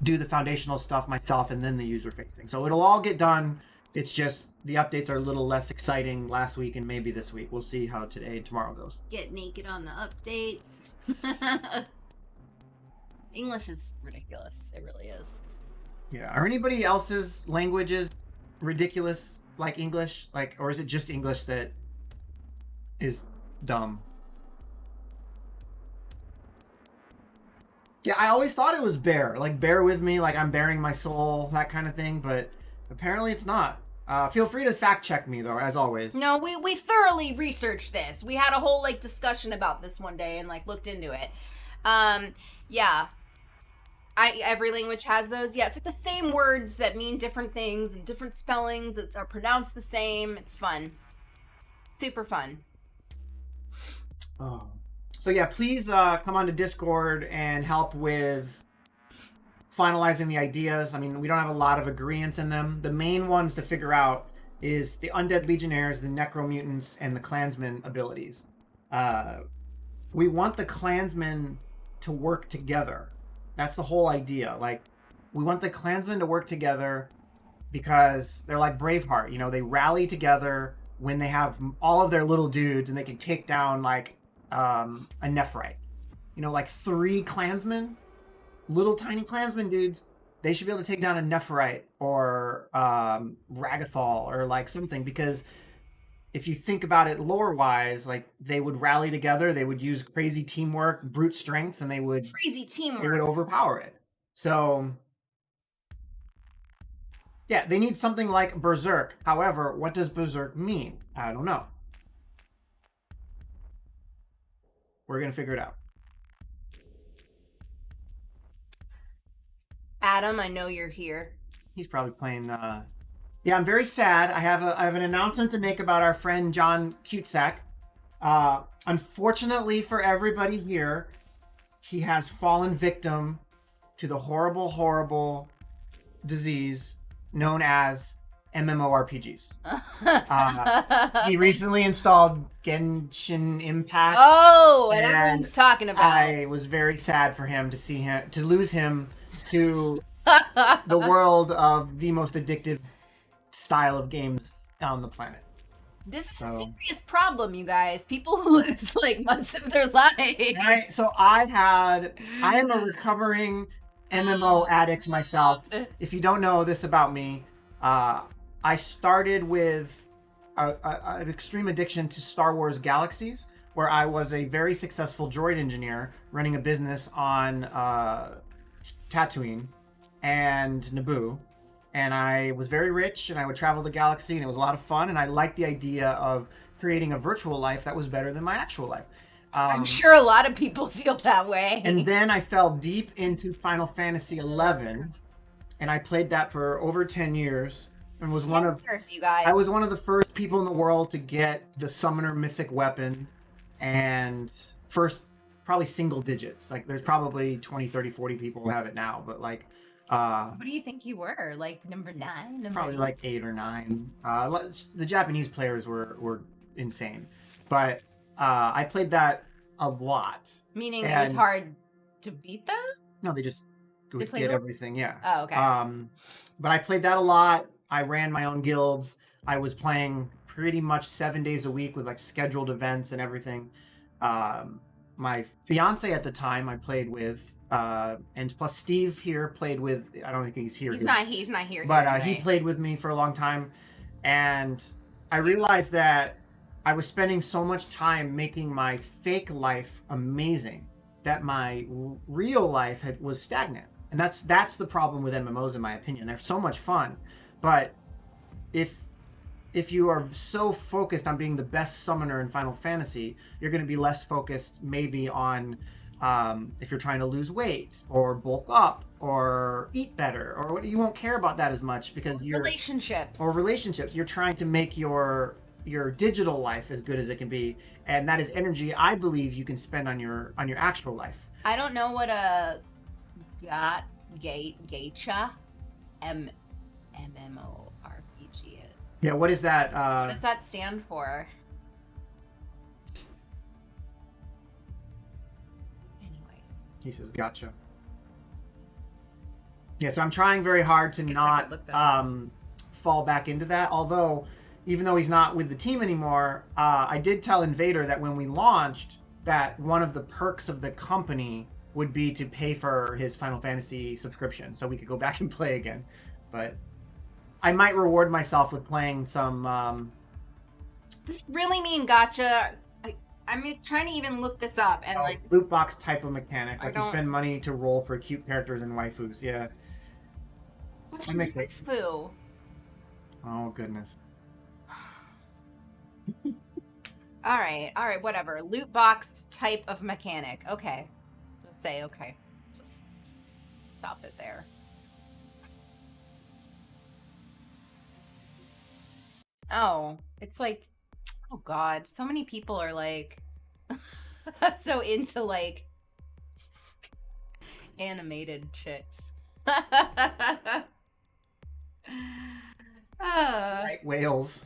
Speaker 3: do the foundational stuff myself and then the user-facing. So it'll all get done. It's just the updates are a little less exciting last week and maybe this week. We'll see how today and tomorrow goes.
Speaker 4: Get naked on the updates. English is ridiculous. It really is.
Speaker 3: Yeah. Are anybody else's languages ridiculous like English? Like, or is it just English that is dumb? Yeah, I always thought it was bear. Like, bear with me, like I'm bearing my soul, that kind of thing. But apparently it's not. Feel free to fact check me, though, as always.
Speaker 4: No, we thoroughly researched this. We had a whole, like, discussion about this one day and, like, looked into it. Yeah. Every language has those. Yeah, it's like the same words that mean different things and different spellings that are pronounced the same. It's fun. Super fun.
Speaker 3: Oh. So yeah, please come on to Discord and help with finalizing the ideas. I mean, we don't have a lot of agreements in them. The main ones to figure out is the Undead Legionnaires, the Necromutants, and the Clansmen abilities. We want the Clansmen to work together. That's the whole idea. Like, we want the Klansmen to work together because they're like Braveheart. You know, they rally together when they have all of their little dudes and they can take down, like, a Nephrite. You know, like 3 Klansmen, little tiny Klansmen dudes, they should be able to take down a Nephrite or Ragathol or, like, something. Because if you think about it lore-wise, like, they would rally together, they would use crazy teamwork, brute strength, and they would...
Speaker 4: Crazy teamwork.
Speaker 3: They would overpower it. So, yeah, they need something like Berserk. However, what does Berserk mean? I don't know. We're going to figure it out.
Speaker 4: Adam, I know you're here.
Speaker 3: He's probably playing... Yeah, I'm very sad. I have an announcement to make about our friend John Cutesack. Unfortunately for everybody here, he has fallen victim to the horrible, horrible disease known as MMORPGs. He recently installed Genshin Impact.
Speaker 4: Oh, and everyone's talking about.
Speaker 3: I was very sad for him to lose him to the world of the most addictive style of games on the planet.
Speaker 4: This is a serious problem, you guys. People lose like months of their lives. I am a recovering MMO addict myself. If you don't know this about me, I started with an extreme addiction to Star Wars Galaxies, where I was a very successful droid engineer running a business on Tatooine and Naboo.
Speaker 3: and I was very rich, and I would travel the galaxy, and it was a lot of fun, and I liked the idea of creating a virtual life that was better than my actual life.
Speaker 4: I'm sure a lot of people feel that way.
Speaker 3: And then I fell deep into Final Fantasy XI, and I played that for over 10 years, and was one of
Speaker 4: you guys.
Speaker 3: I was one of the first people in the world to get the Summoner Mythic weapon, and first probably single digits. Like there's probably 20, 30, 40 people who have it now, but like
Speaker 4: what do you think you were? Like number 9?
Speaker 3: probably
Speaker 4: 8?
Speaker 3: like 8 or 9. The Japanese players were insane, but I played that a lot.
Speaker 4: Meaning it was hard to beat them?
Speaker 3: No, they just
Speaker 4: They played
Speaker 3: did
Speaker 4: it?
Speaker 3: everything. Yeah.
Speaker 4: Oh, okay.
Speaker 3: But I played that a lot. I ran my own guilds. I was playing pretty much 7 days a week with like scheduled events and everything. My fiance at the time I played with, and plus Steve here played with. I don't think he's here.
Speaker 4: He's not here.
Speaker 3: But he played with me for a long time, and I realized that I was spending so much time making my fake life amazing that my real life was stagnant. And that's the problem with MMOs, in my opinion. They're so much fun, but if you are so focused on being the best summoner in Final Fantasy, you're going to be less focused maybe on if you're trying to lose weight or bulk up or eat better, or you won't care about that as much because you're
Speaker 4: relationships.
Speaker 3: You're trying to make your digital life as good as it can be, and that is energy I believe you can spend on your actual life.
Speaker 4: I don't know what a gacha MMORPG is.
Speaker 3: Yeah, what is that?
Speaker 4: What does that stand for? Anyways.
Speaker 3: He says, gotcha. Yeah, so I'm trying very hard to
Speaker 4: Guess I
Speaker 3: not
Speaker 4: could look that up.
Speaker 3: fall back into that. Although, even though he's not with the team anymore, I did tell Invader that when we launched, that one of the perks of the company would be to pay for his Final Fantasy subscription, so we could go back and play again. But I might reward myself with playing some.
Speaker 4: Does it really mean gotcha? I'm trying to even look this up and like
Speaker 3: loot box type of mechanic.
Speaker 4: I
Speaker 3: Like you
Speaker 4: don't-
Speaker 3: spend money to roll for cute characters and waifus. Yeah.
Speaker 4: what's
Speaker 3: That
Speaker 4: a
Speaker 3: makes it-
Speaker 4: waifu?
Speaker 3: Oh goodness.
Speaker 4: All right, whatever. Loot box type of mechanic. Okay. Just say okay. Just stop it there. Oh, it's like, oh God, so many people are like, so into like animated chicks.
Speaker 3: White whales.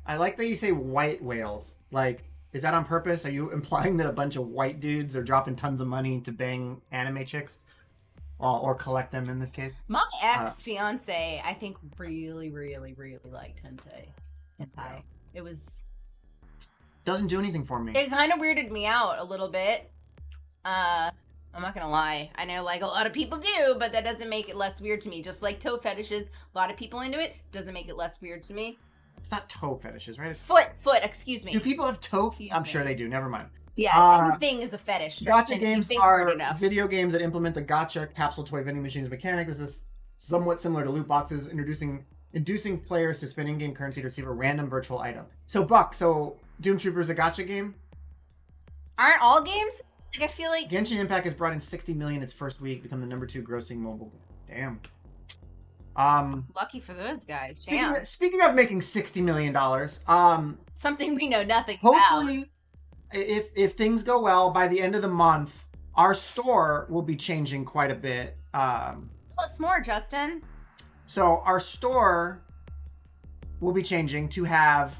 Speaker 3: I like that you say white whales. Like, is that on purpose? Are you implying that a bunch of white dudes are dropping tons of money to bang anime chicks? Or collect them in this case?
Speaker 4: My ex-fiance, I think, really, really, really liked hentai.
Speaker 3: Yeah.
Speaker 4: It was...
Speaker 3: Doesn't do anything for me.
Speaker 4: It kind of weirded me out a little bit. I'm not gonna lie. I know, like, a lot of people do, but that doesn't make it less weird to me. Just like toe fetishes, a lot of people into it, doesn't make it less weird to me.
Speaker 3: It's not toe fetishes, right? It's...
Speaker 4: Foot, excuse me.
Speaker 3: Do people have toe?
Speaker 4: Excuse
Speaker 3: I'm
Speaker 4: me.
Speaker 3: sure they do. Never mind.
Speaker 4: Yeah, anything is a fetish.
Speaker 3: Gotcha
Speaker 4: Justin,
Speaker 3: games
Speaker 4: you think hard
Speaker 3: are
Speaker 4: enough.
Speaker 3: video games that implement the gotcha capsule toy vending machines mechanic. This is somewhat similar to loot boxes, inducing players to spend in-game currency to receive a random virtual item. So Buck, Doomtrooper is a gotcha game?
Speaker 4: Aren't all games? Like, I feel like...
Speaker 3: Genshin Impact has brought in 60 million its first week, become the number 2 grossing mobile game. Damn.
Speaker 4: Lucky for those guys.
Speaker 3: Speaking of making $60 million,
Speaker 4: Something we know nothing about.
Speaker 3: hopefully, if things go well, by the end of the month, our store will be changing quite a bit.
Speaker 4: Tell us more, Justin.
Speaker 3: So our store will be changing to have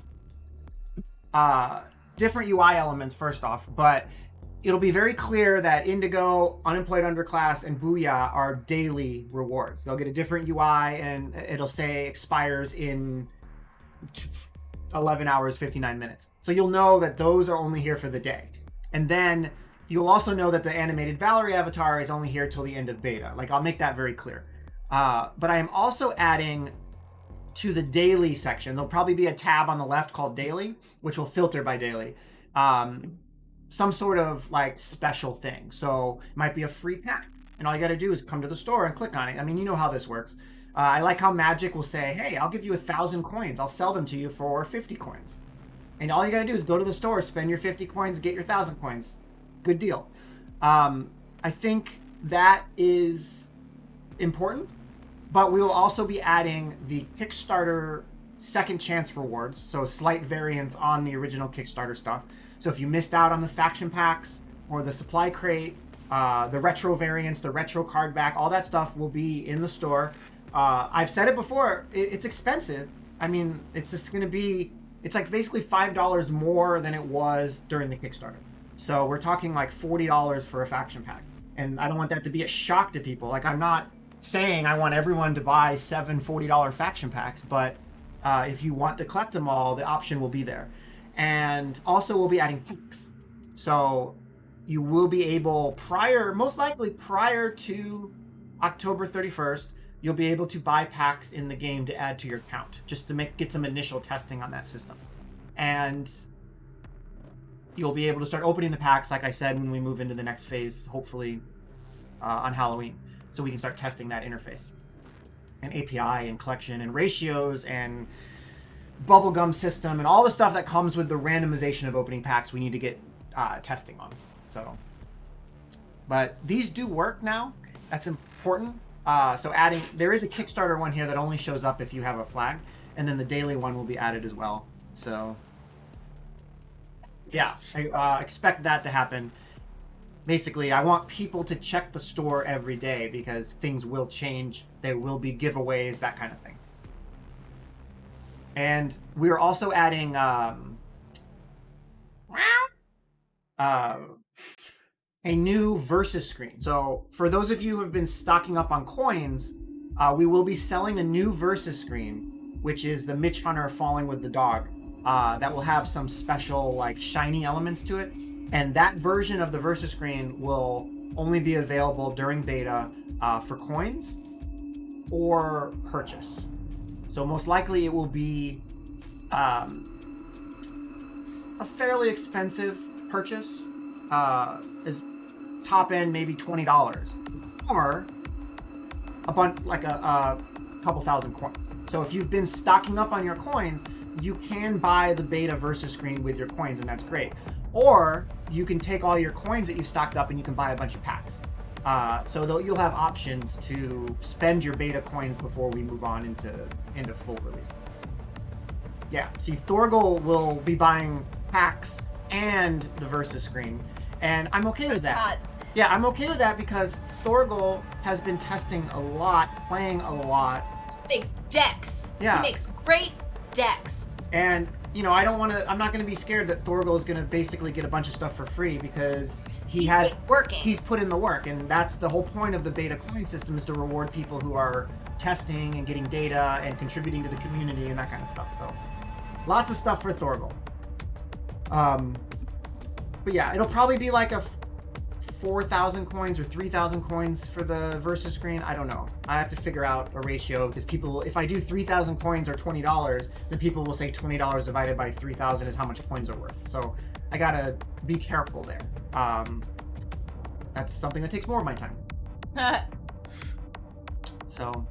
Speaker 3: different UI elements first off, but it'll be very clear that Indigo, Unemployed Underclass, and Booyah are daily rewards. They'll get a different UI, and it'll say expires in 11 hours, 59 minutes. So you'll know that those are only here for the day. And then you'll also know that the animated Valerie avatar is only here till the end of beta. Like, I'll make that very clear. But I am also adding to the daily section. There'll probably be a tab on the left called daily, which will filter by daily. Some sort of like special thing. So it might be a free pack, and all you got to do is come to the store and click on it. I mean, you know how this works. I like how Magic will say, hey, I'll give you 1,000 coins. I'll sell them to you for 50 coins. And all you gotta do is go to the store, spend your 50 coins, get your 1,000 coins. Good deal. I think that is important, but we will also be adding the Kickstarter second chance rewards, so slight variants on the original Kickstarter stuff. So if you missed out on the faction packs or the supply crate, the retro variants, the retro card back, all that stuff will be in the store. I've said it before, it's expensive. I mean, it's just going to be, it's like basically $5 more than it was during the Kickstarter. So we're talking like $40 for a faction pack. And I don't want that to be a shock to people. Like, I'm not saying I want everyone to buy 7 $40 faction packs, but if you want to collect them all, the option will be there. And also we'll be adding packs. So you will be able, most likely prior to October 31st, you'll be able to buy packs in the game to add to your account, just to get some initial testing on that system. And you'll be able to start opening the packs, like I said, when we move into the next phase, hopefully on Halloween, so we can start testing that interface and API and collection and ratios and bubblegum system and all the stuff that comes with the randomization of opening packs we need to get testing on. So, but these do work now. That's important. So there is a Kickstarter one here that only shows up if you have a flag, and then the daily one will be added as well. So yeah, I expect that to happen. Basically, I want people to check the store every day because things will change. There will be giveaways, that kind of thing. And we're also adding a new versus screen. So for those of you who have been stocking up on coins, we will be selling a new versus screen, which is the Mitch Hunter falling with the dog. That will have some special like shiny elements to it. And that version of the versus screen will only be available during beta for coins or purchase. So most likely it will be a fairly expensive purchase. Is top end maybe $20, or a bunch like a couple thousand coins. So if you've been stocking up on your coins, you can buy the beta versus screen with your coins, and that's great. Or you can take all your coins that you've stocked up and you can buy a bunch of packs. So you'll have options to spend your beta coins before we move on into full release. Yeah, see, Thorgal will be buying packs and the versus screen, and I'm okay with that.
Speaker 4: Hot.
Speaker 3: Yeah, I'm okay with that because Thorgal has been testing a lot, playing a lot.
Speaker 4: He makes decks.
Speaker 3: Yeah.
Speaker 4: He makes great decks.
Speaker 3: And, you know, I'm not going to be scared that Thorgal is going to basically get a bunch of stuff for free because he's put in the work. And that's the whole point of the beta coin system, is to reward people who are testing and getting data and contributing to the community and that kind of stuff. So lots of stuff for Thorgal. But yeah, it'll probably be like a 4,000 coins or 3,000 coins for the versus screen. I don't know. I have to figure out a ratio because people, if I do 3,000 coins or $20, then people will say $20 divided by 3,000 is how much coins are worth. So I gotta be careful there. That's something that takes more of my time. So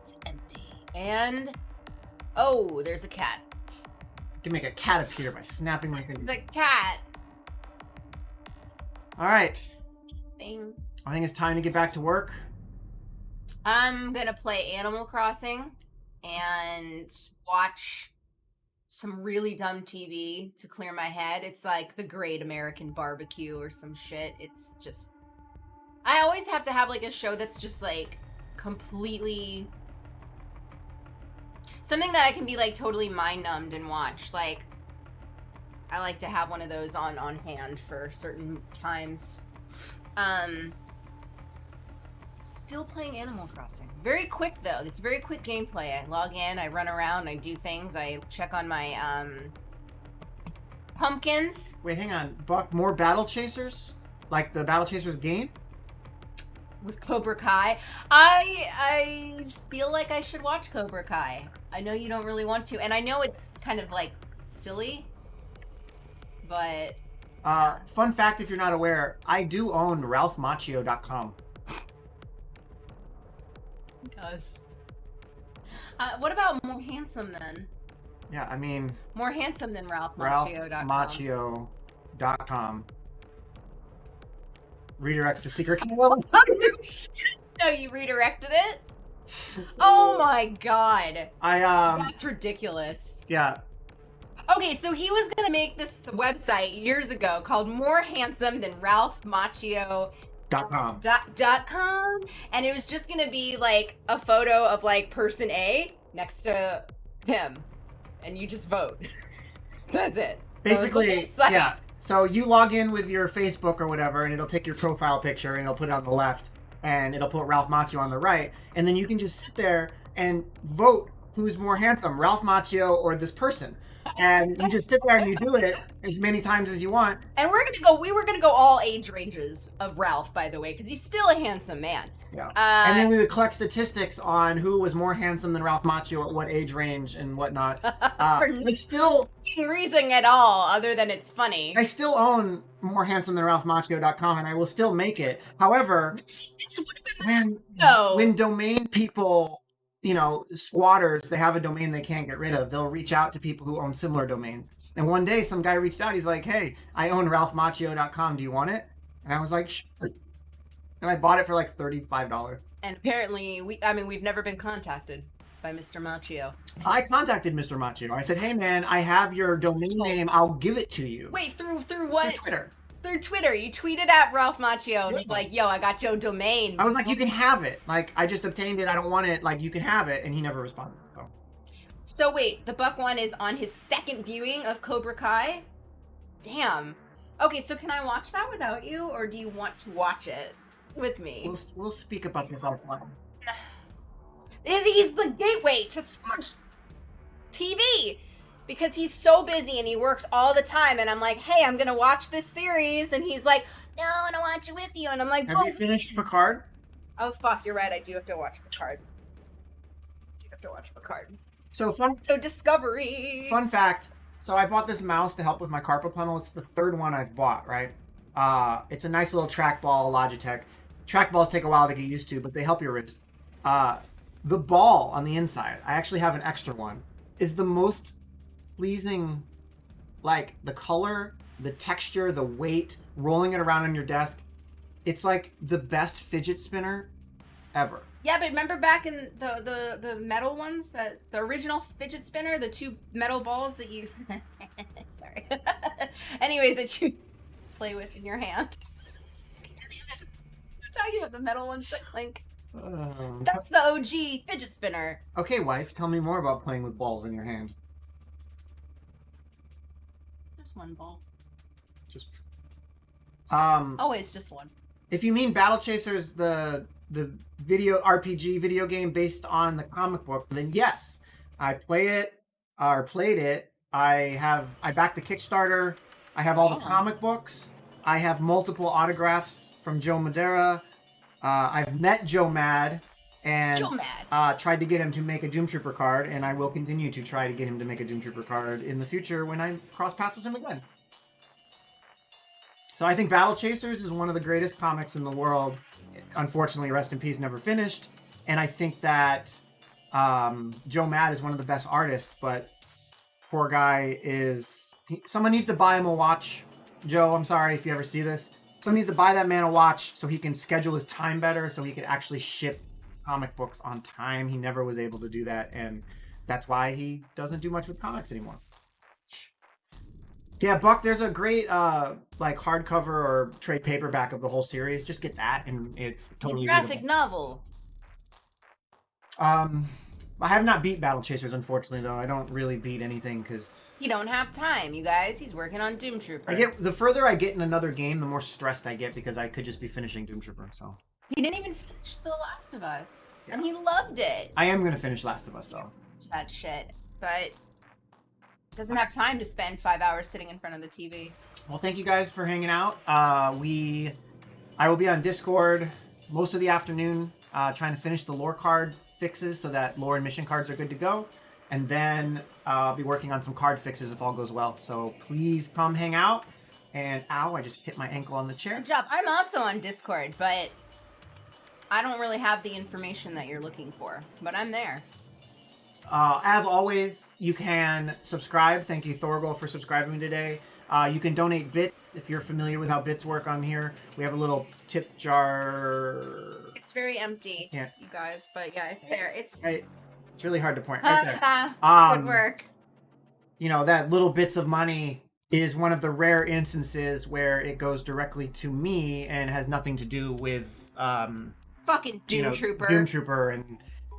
Speaker 4: It's empty. And oh, there's a cat.
Speaker 3: I can make a cat appear by snapping my fingers.
Speaker 4: There's a cat.
Speaker 3: All right.
Speaker 4: Bing.
Speaker 3: I think it's time to get back to work.
Speaker 4: I'm gonna play Animal Crossing and watch some really dumb TV to clear my head. It's like The Great American Barbecue or some shit. It's just, I always have to have like a show that's just like completely something that I can be like totally mind numbed and watch. Like, I like to have one of those on hand for certain times. Still playing Animal Crossing. Very quick though. It's very quick gameplay. I log in, I run around, I do things, I check on my pumpkins.
Speaker 3: Wait, hang on. Buck, more Battle Chasers? Like the Battle Chasers game?
Speaker 4: With Cobra Kai. I feel like I should watch Cobra Kai. I know you don't really want to, and I know it's kind of like silly, but
Speaker 3: Fun fact, if you're not aware, I do own RalphMachio.com.
Speaker 4: Does. What about More Handsome then?
Speaker 3: Yeah, I mean,
Speaker 4: More Handsome than RalphMachio.com.
Speaker 3: RalphMachio.com. Redirects to secret catalog.
Speaker 4: No, you redirected it? Oh my god. That's ridiculous.
Speaker 3: Yeah.
Speaker 4: Okay, so he was gonna make this website years ago called More Handsome Than RalphMachio.com, and it was just gonna be like a photo of like person A next to him, and you just vote. That's it.
Speaker 3: Basically, yeah. So you log in with your Facebook or whatever, and it'll take your profile picture and it'll put it on the left, and it'll put Ralph Macchio on the right, and then you can just sit there and vote who's more handsome, Ralph Macchio or this person. And you just sit there and you do it as many times as you want.
Speaker 4: And we were gonna go all age ranges of Ralph, by the way, because he's still a handsome man.
Speaker 3: Yeah. And then we would collect statistics on who was more handsome than Ralph Macchio at what age range and whatnot.
Speaker 4: For no reason at all, other than it's funny.
Speaker 3: I still own More Handsome Than RalphMachio.com, and I will still make it. However, when domain people, you know, squatters, they have a domain they can't get rid of, they'll reach out to people who own similar domains. And one day some guy reached out, he's like, hey, I own RalphMachio.com, do you want it? And I was like, sure. And I bought it for like $35.
Speaker 4: And apparently, we've never been contacted by Mr. Macchio.
Speaker 3: I contacted Mr. Macchio. I said, hey man, I have your domain name, I'll give it to you.
Speaker 4: Wait, through what?
Speaker 3: Through Twitter.
Speaker 4: Through Twitter. You tweeted at Ralph Macchio and was like, yo, I got your domain.
Speaker 3: I was like, you can have it. Like, I just obtained it, I don't want it. Like, you can have it. And he never responded.
Speaker 4: So wait, the Buck one is on his second viewing of Cobra Kai? Damn. Okay, so can I watch that without you, or do you want to watch it with me?
Speaker 3: We'll speak about this offline.
Speaker 4: He's the gateway to smart TV, because he's so busy and he works all the time, and I'm like, hey, I'm gonna watch this series, and he's like, no, I wanna watch it with you, and I'm like,
Speaker 3: have you finished Picard?
Speaker 4: Oh fuck, you're right, I do have to watch Picard. So Discovery.
Speaker 3: Fun fact, so I bought this mouse to help with my carpal tunnel. It's the third one I've bought, right? It's a nice little trackball Logitech. Trackballs take a while to get used to, but they help your wrist. The ball on the inside, I actually have an extra one, is the most pleasing, like the color, the texture, the weight, rolling it around on your desk. It's like the best fidget spinner ever.
Speaker 4: Yeah, but remember back in the metal ones, that the original fidget spinner, the two metal balls that you sorry. Anyways, that you play with in your hand. That's how you have the metal ones that clink. That's the OG fidget spinner.
Speaker 3: Okay, wife, tell me more about playing with balls in your hand.
Speaker 4: Just one ball.
Speaker 3: Just
Speaker 4: always just one.
Speaker 3: If you mean Battle Chasers, the video RPG video game based on the comic book, then yes, I played it. I backed the Kickstarter. I have all the comic books. I have multiple autographs from Joe Madeira. I've met Joe Mad and tried to get him to make a Doomtrooper card, and I will continue to try to get him to make a Doomtrooper card in the future when I cross paths with him again. So I think Battle Chasers is one of the greatest comics in the world. Unfortunately, rest in peace, never finished. And I think that Joe Mad is one of the best artists, but poor guy someone needs to buy him a watch. Joe, I'm sorry if you ever see this. Someone needs to buy that man a watch so he can schedule his time better, so he can actually ship comic books on time. He never was able to do that, and that's why he doesn't do much with comics anymore. Yeah, Buck, there's a great like hardcover or trade paperback of the whole series. Just get that, and it's totally
Speaker 4: graphic novel.
Speaker 3: I have not beat Battle Chasers, unfortunately, though. I don't really beat anything because
Speaker 4: he don't have time, you guys. He's working on Doomtrooper.
Speaker 3: The further I get in another game, the more stressed I get because I could just be finishing Doomtrooper. So
Speaker 4: he didn't even finish The Last of Us, and he loved it.
Speaker 3: I am gonna finish Last of Us though.
Speaker 4: That shit, but doesn't have time to spend 5 hours sitting in front of the TV.
Speaker 3: Well, thank you guys for hanging out. I will be on Discord most of the afternoon trying to finish the lore card fixes so that lore and mission cards are good to go. And then I'll be working on some card fixes if all goes well. So please come hang out. And ow, I just hit my ankle on the chair.
Speaker 4: Good job. I'm also on Discord, but I don't really have the information that you're looking for. But I'm there.
Speaker 3: As always, you can subscribe. Thank you, Thorgal, for subscribing today. You can donate bits if you're familiar with how bits work on here. We have a little tip jar.
Speaker 4: It's very empty,
Speaker 3: Yeah.
Speaker 4: you guys. But yeah, it's there. It's
Speaker 3: It's really hard to point right there.
Speaker 4: good work.
Speaker 3: You know, that little bits of money is one of the rare instances where it goes directly to me and has nothing to do with
Speaker 4: Fucking Doomtrooper.
Speaker 3: Doomtrooper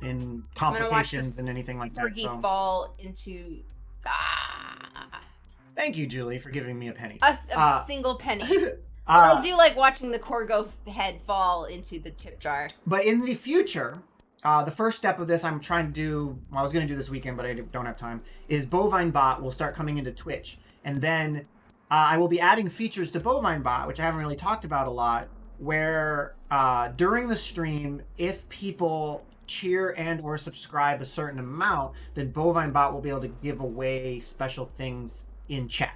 Speaker 3: and
Speaker 4: watch
Speaker 3: complications
Speaker 4: this
Speaker 3: and anything like that.
Speaker 4: Fergie
Speaker 3: So.
Speaker 4: fall into
Speaker 3: Thank you, Julie, for giving me a penny.
Speaker 4: a single penny. I do like watching the Corgo head fall into the tip jar.
Speaker 3: But in the future, the first step of this I'm trying to do, well, I was going to do this weekend, but I don't have time, is Bovine Bot will start coming into Twitch. And then I will be adding features to Bovine Bot, which I haven't really talked about a lot, where during the stream, if people cheer and or subscribe a certain amount, then Bovine Bot will be able to give away special things in chat.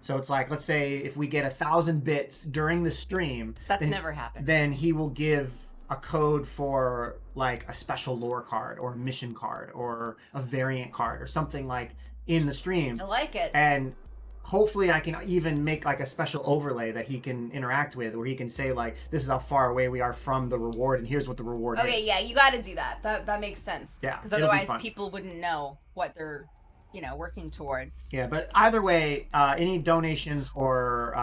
Speaker 3: So it's like, let's say if we get 1,000 bits during the stream,
Speaker 4: That's never happened.
Speaker 3: then he will give a code for like a special lore card or a mission card or a variant card or something like in the stream.
Speaker 4: I like it.
Speaker 3: And hopefully I can even make like a special overlay that he can interact with, where he can say like, this is how far away we are from the reward and here's what the reward is.
Speaker 4: Okay, yeah, you got to do that. That makes sense.
Speaker 3: Yeah,
Speaker 4: because
Speaker 3: it'll be
Speaker 4: otherwise
Speaker 3: fun.
Speaker 4: people wouldn't know what they're, working towards.
Speaker 3: Yeah, but either way, any donations or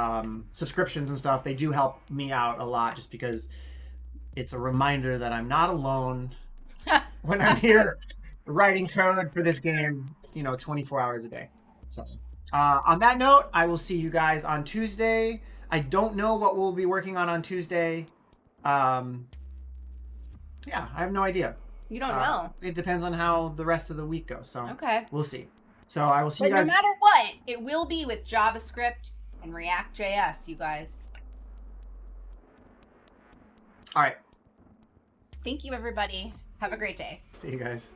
Speaker 3: subscriptions and stuff, they do help me out a lot, just because it's a reminder that I'm not alone when I'm here writing code for this game, 24 hours a day. So on that note, I will see you guys on Tuesday. I don't know what we'll be working on Tuesday. Yeah, I have no idea.
Speaker 4: You don't know.
Speaker 3: It depends on how the rest of the week goes. So
Speaker 4: Okay.
Speaker 3: we'll see. So I will see
Speaker 4: But
Speaker 3: you guys.
Speaker 4: no matter what, it will be with JavaScript and React.js, you guys.
Speaker 3: All right.
Speaker 4: Thank you, everybody. Have a great day.
Speaker 3: See you guys.